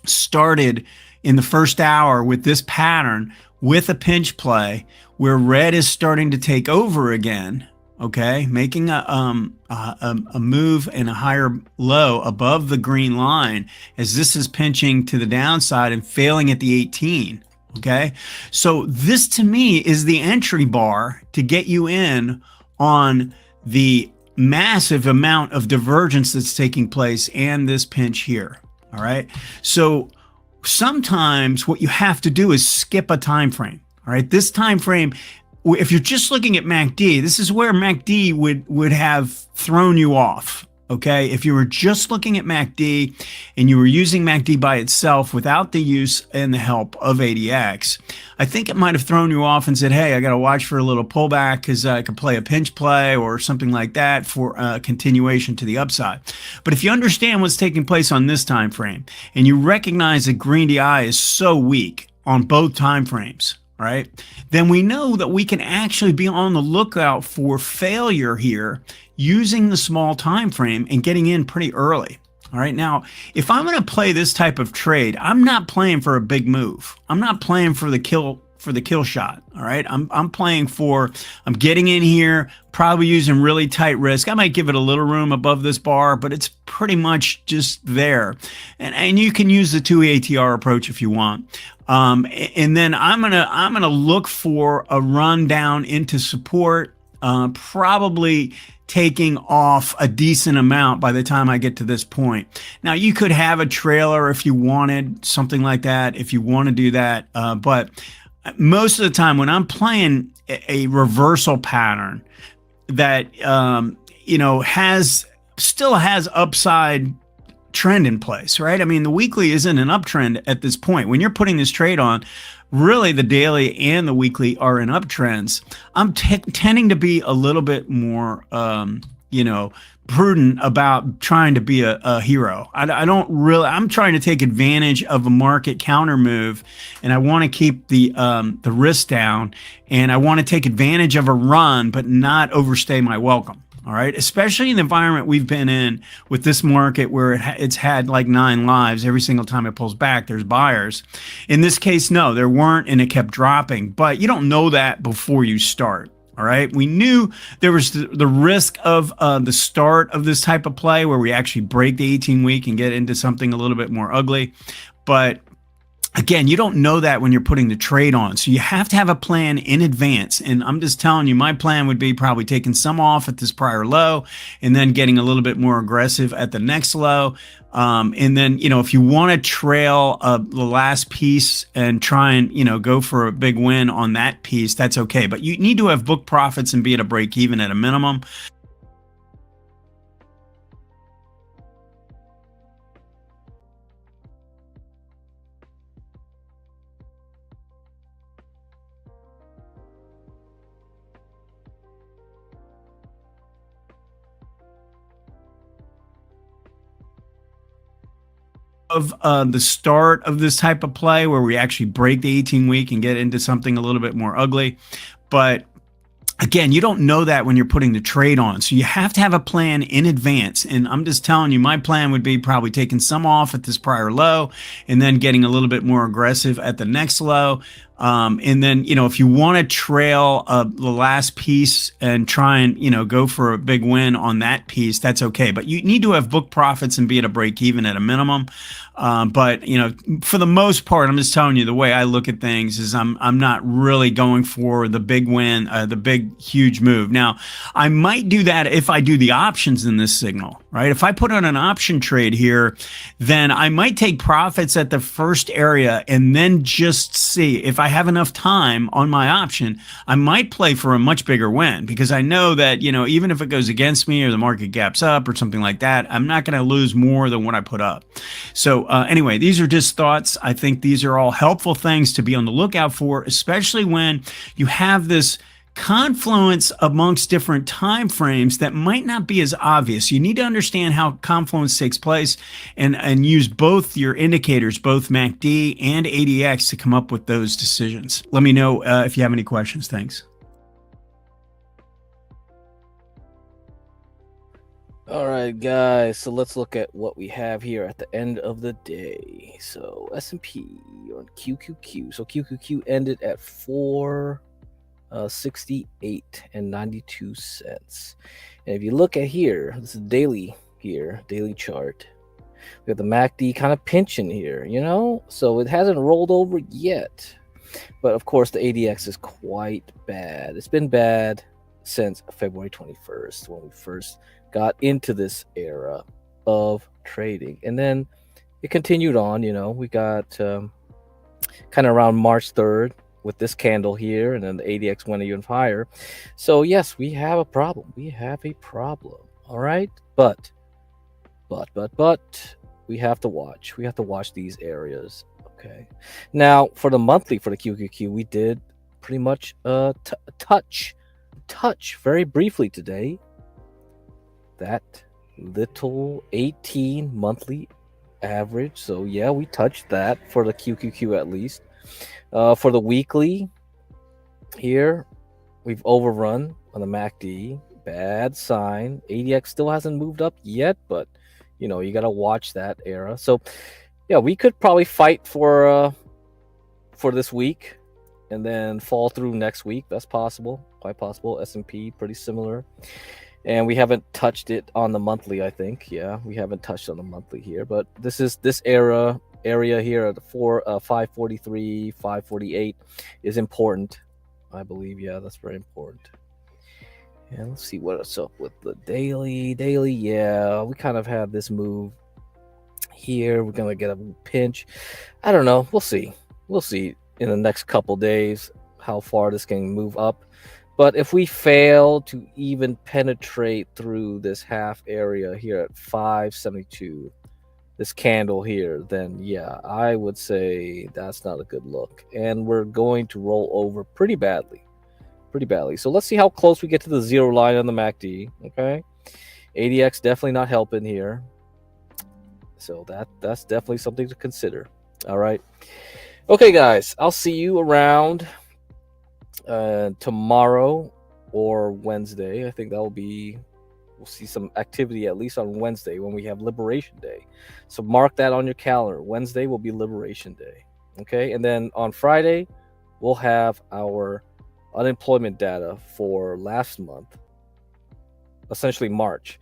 started in the first hour with this pattern with a pinch play where red is starting to take over again. Okay, making a move and a higher low above the green line as this is pinching to the downside and failing at the 18. Okay. So this to me is the entry bar to get you in on the massive amount of divergence that's taking place and this pinch here. All right. So sometimes what you have to do is skip a time frame. All right. This time frame, if you're just looking at MACD, this is where MACD would have thrown you off. Okay, if you were just looking at MACD and you were using MACD by itself without the use and the help of ADX, I think it might have thrown you off and said, hey, I got to watch for a little pullback because I could play a pinch play or something like that for a continuation to the upside. But if you understand what's taking place on this time frame and you recognize that green DI is so weak on both time frames, right, then we know that we can actually be on the lookout for failure here using the small time frame and getting in pretty early. All right. Now, if I'm going to play this type of trade, I'm not playing for a big move. I'm not playing for the kill shot. All right. I'm playing for, I'm getting in here, probably using really tight risk. I might give it a little room above this bar, but it's pretty much just there. And you can use the 2 ATR approach if you want. And then I'm gonna look for a run down into support, probably taking off a decent amount by the time I get to this point. Now, you could have a trailer if you wanted something like that, if you want to do that. But most of the time when I'm playing a reversal pattern that, still has upside trend in place, right? I mean, the weekly isn't an uptrend at this point. When you're putting this trade on, really the daily and the weekly are in uptrends. I'm tending to be a little bit more, prudent about trying to be a hero. I'm trying to take advantage of a market counter move, and I want to keep the risk down, and I want to take advantage of a run, but not overstay my welcome. All right, especially in the environment we've been in with this market where it's had like 9 lives. Every single time it pulls back, there's buyers. In this case, no, there weren't, and it kept dropping. But you don't know that before you start. All right, we knew there was the risk of the start of this type of play where we actually break the 18-week and get into something a little bit more ugly. But again, you don't know that when you're putting the trade on. So you have to have a plan in advance. And I'm just telling you, my plan would be probably taking some off at this prior low and then getting a little bit more aggressive at the next low. And then, if you want to trail the last piece and try and, go for a big win on that piece, that's okay. But you need to have book profits and be at a break even at a minimum. Of the start of this type of play where we actually break the 18-week and get into something a little bit more ugly. But again, you don't know that when you're putting the trade on. So you have to have a plan in advance. And I'm just telling you, my plan would be probably taking some off at this prior low and then getting a little bit more aggressive at the next low. And then, if you want to trail the last piece and try and, go for a big win on that piece, that's okay. But you need to have book profits and be at a break even at a minimum. But, for the most part, I'm just telling you the way I look at things is I'm not really going for the big win, the big, huge move. Now, I might do that if I do the options in this signal, right? If I put on an option trade here, then I might take profits at the first area and then just see if I have enough time on my option, I might play for a much bigger win because I know that, even if it goes against me or the market gaps up or something like that, I'm not going to lose more than what I put up. So anyway, these are just thoughts. I think these are all helpful things to be on the lookout for, especially when you have this confluence amongst different time frames that might not be as obvious. You need to understand how confluence takes place and use both your indicators, both MACD and ADX, to come up with those decisions. Let me know if you have any questions. Thanks. All right, guys, so let's look at what we have here at the end of the day. So S&P on QQQ. So QQQ ended at 468.92 cents. And if you look at here, this is daily chart. We have the MACD kind of pinching here, so it hasn't rolled over yet. But of course, the ADX is quite bad. It's been bad since February 21st when we first got into this era of trading. And then it continued on, we got kind of around March 3rd with this candle here, and then the ADX went even higher. So yes, we have a problem. We have a problem. All right. But we have to watch. We have to watch these areas. Okay. Now for the monthly, for the QQQ, we did pretty much touch very briefly today that little 18 monthly average. So yeah, we touched that for the QQQ at least. For the weekly here, we've overrun on the MACD. Bad sign. ADX still hasn't moved up yet, but you got to watch that era. So yeah, we could probably fight for this week and then fall through next week. That's possible, quite possible. S&P pretty similar, and we haven't touched it on the monthly. I think, yeah, we haven't touched on the monthly here, but this area here at 543, 548 is important, I believe. Yeah, that's very important. And let's see what's up with the daily. Yeah, we kind of had this move here. We're gonna get a pinch. I don't know. We'll see in the next couple days how far this can move up. But if we fail to even penetrate through this half area here at 572, this candle here, then yeah, I would say that's not a good look, and we're going to roll over pretty badly. So let's see how close we get to the zero line on the MACD. Okay, ADX definitely not helping here, so that's definitely something to consider. All right, okay guys, I'll see you around tomorrow or Wednesday. I think we'll see some activity at least on Wednesday when we have Liberation Day. So mark that on your calendar. Wednesday will be Liberation Day. Okay, and then on Friday we'll have our unemployment data for last month, essentially March.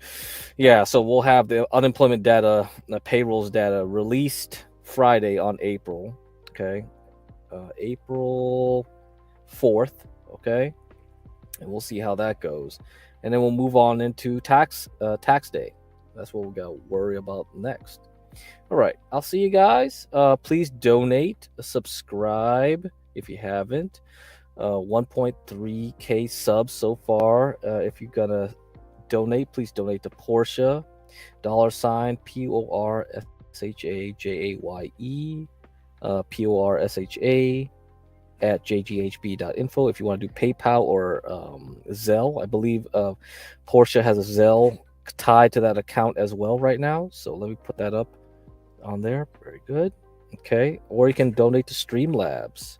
Yeah, so we'll have the unemployment data, the payrolls data released Friday on April. Okay, April 4th. Okay, and we'll see how that goes, and then we'll move on into tax day. That's what we got to worry about next. All right, I'll see you guys. Please donate, subscribe if you haven't. 1.3k subs so far. If you're gonna donate, please donate to Portia, $PORSHAJAYE, PORSHA at jghb.info. If you want to do PayPal or Zelle, I believe Portia has a Zelle tied to that account as well right now. So let me put that up on there. Very good. Okay, or you can donate to Streamlabs.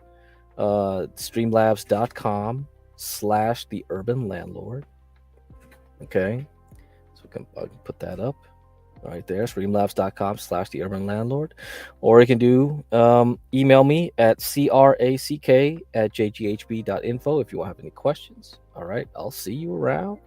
Streamlabs.com/TheUrbanLandord. Okay, so I can put that up right there. Streamlabs.com/TheUrbanLandord, or you can do email me at crack@jghb.info if you have any questions. All right, I'll see you around.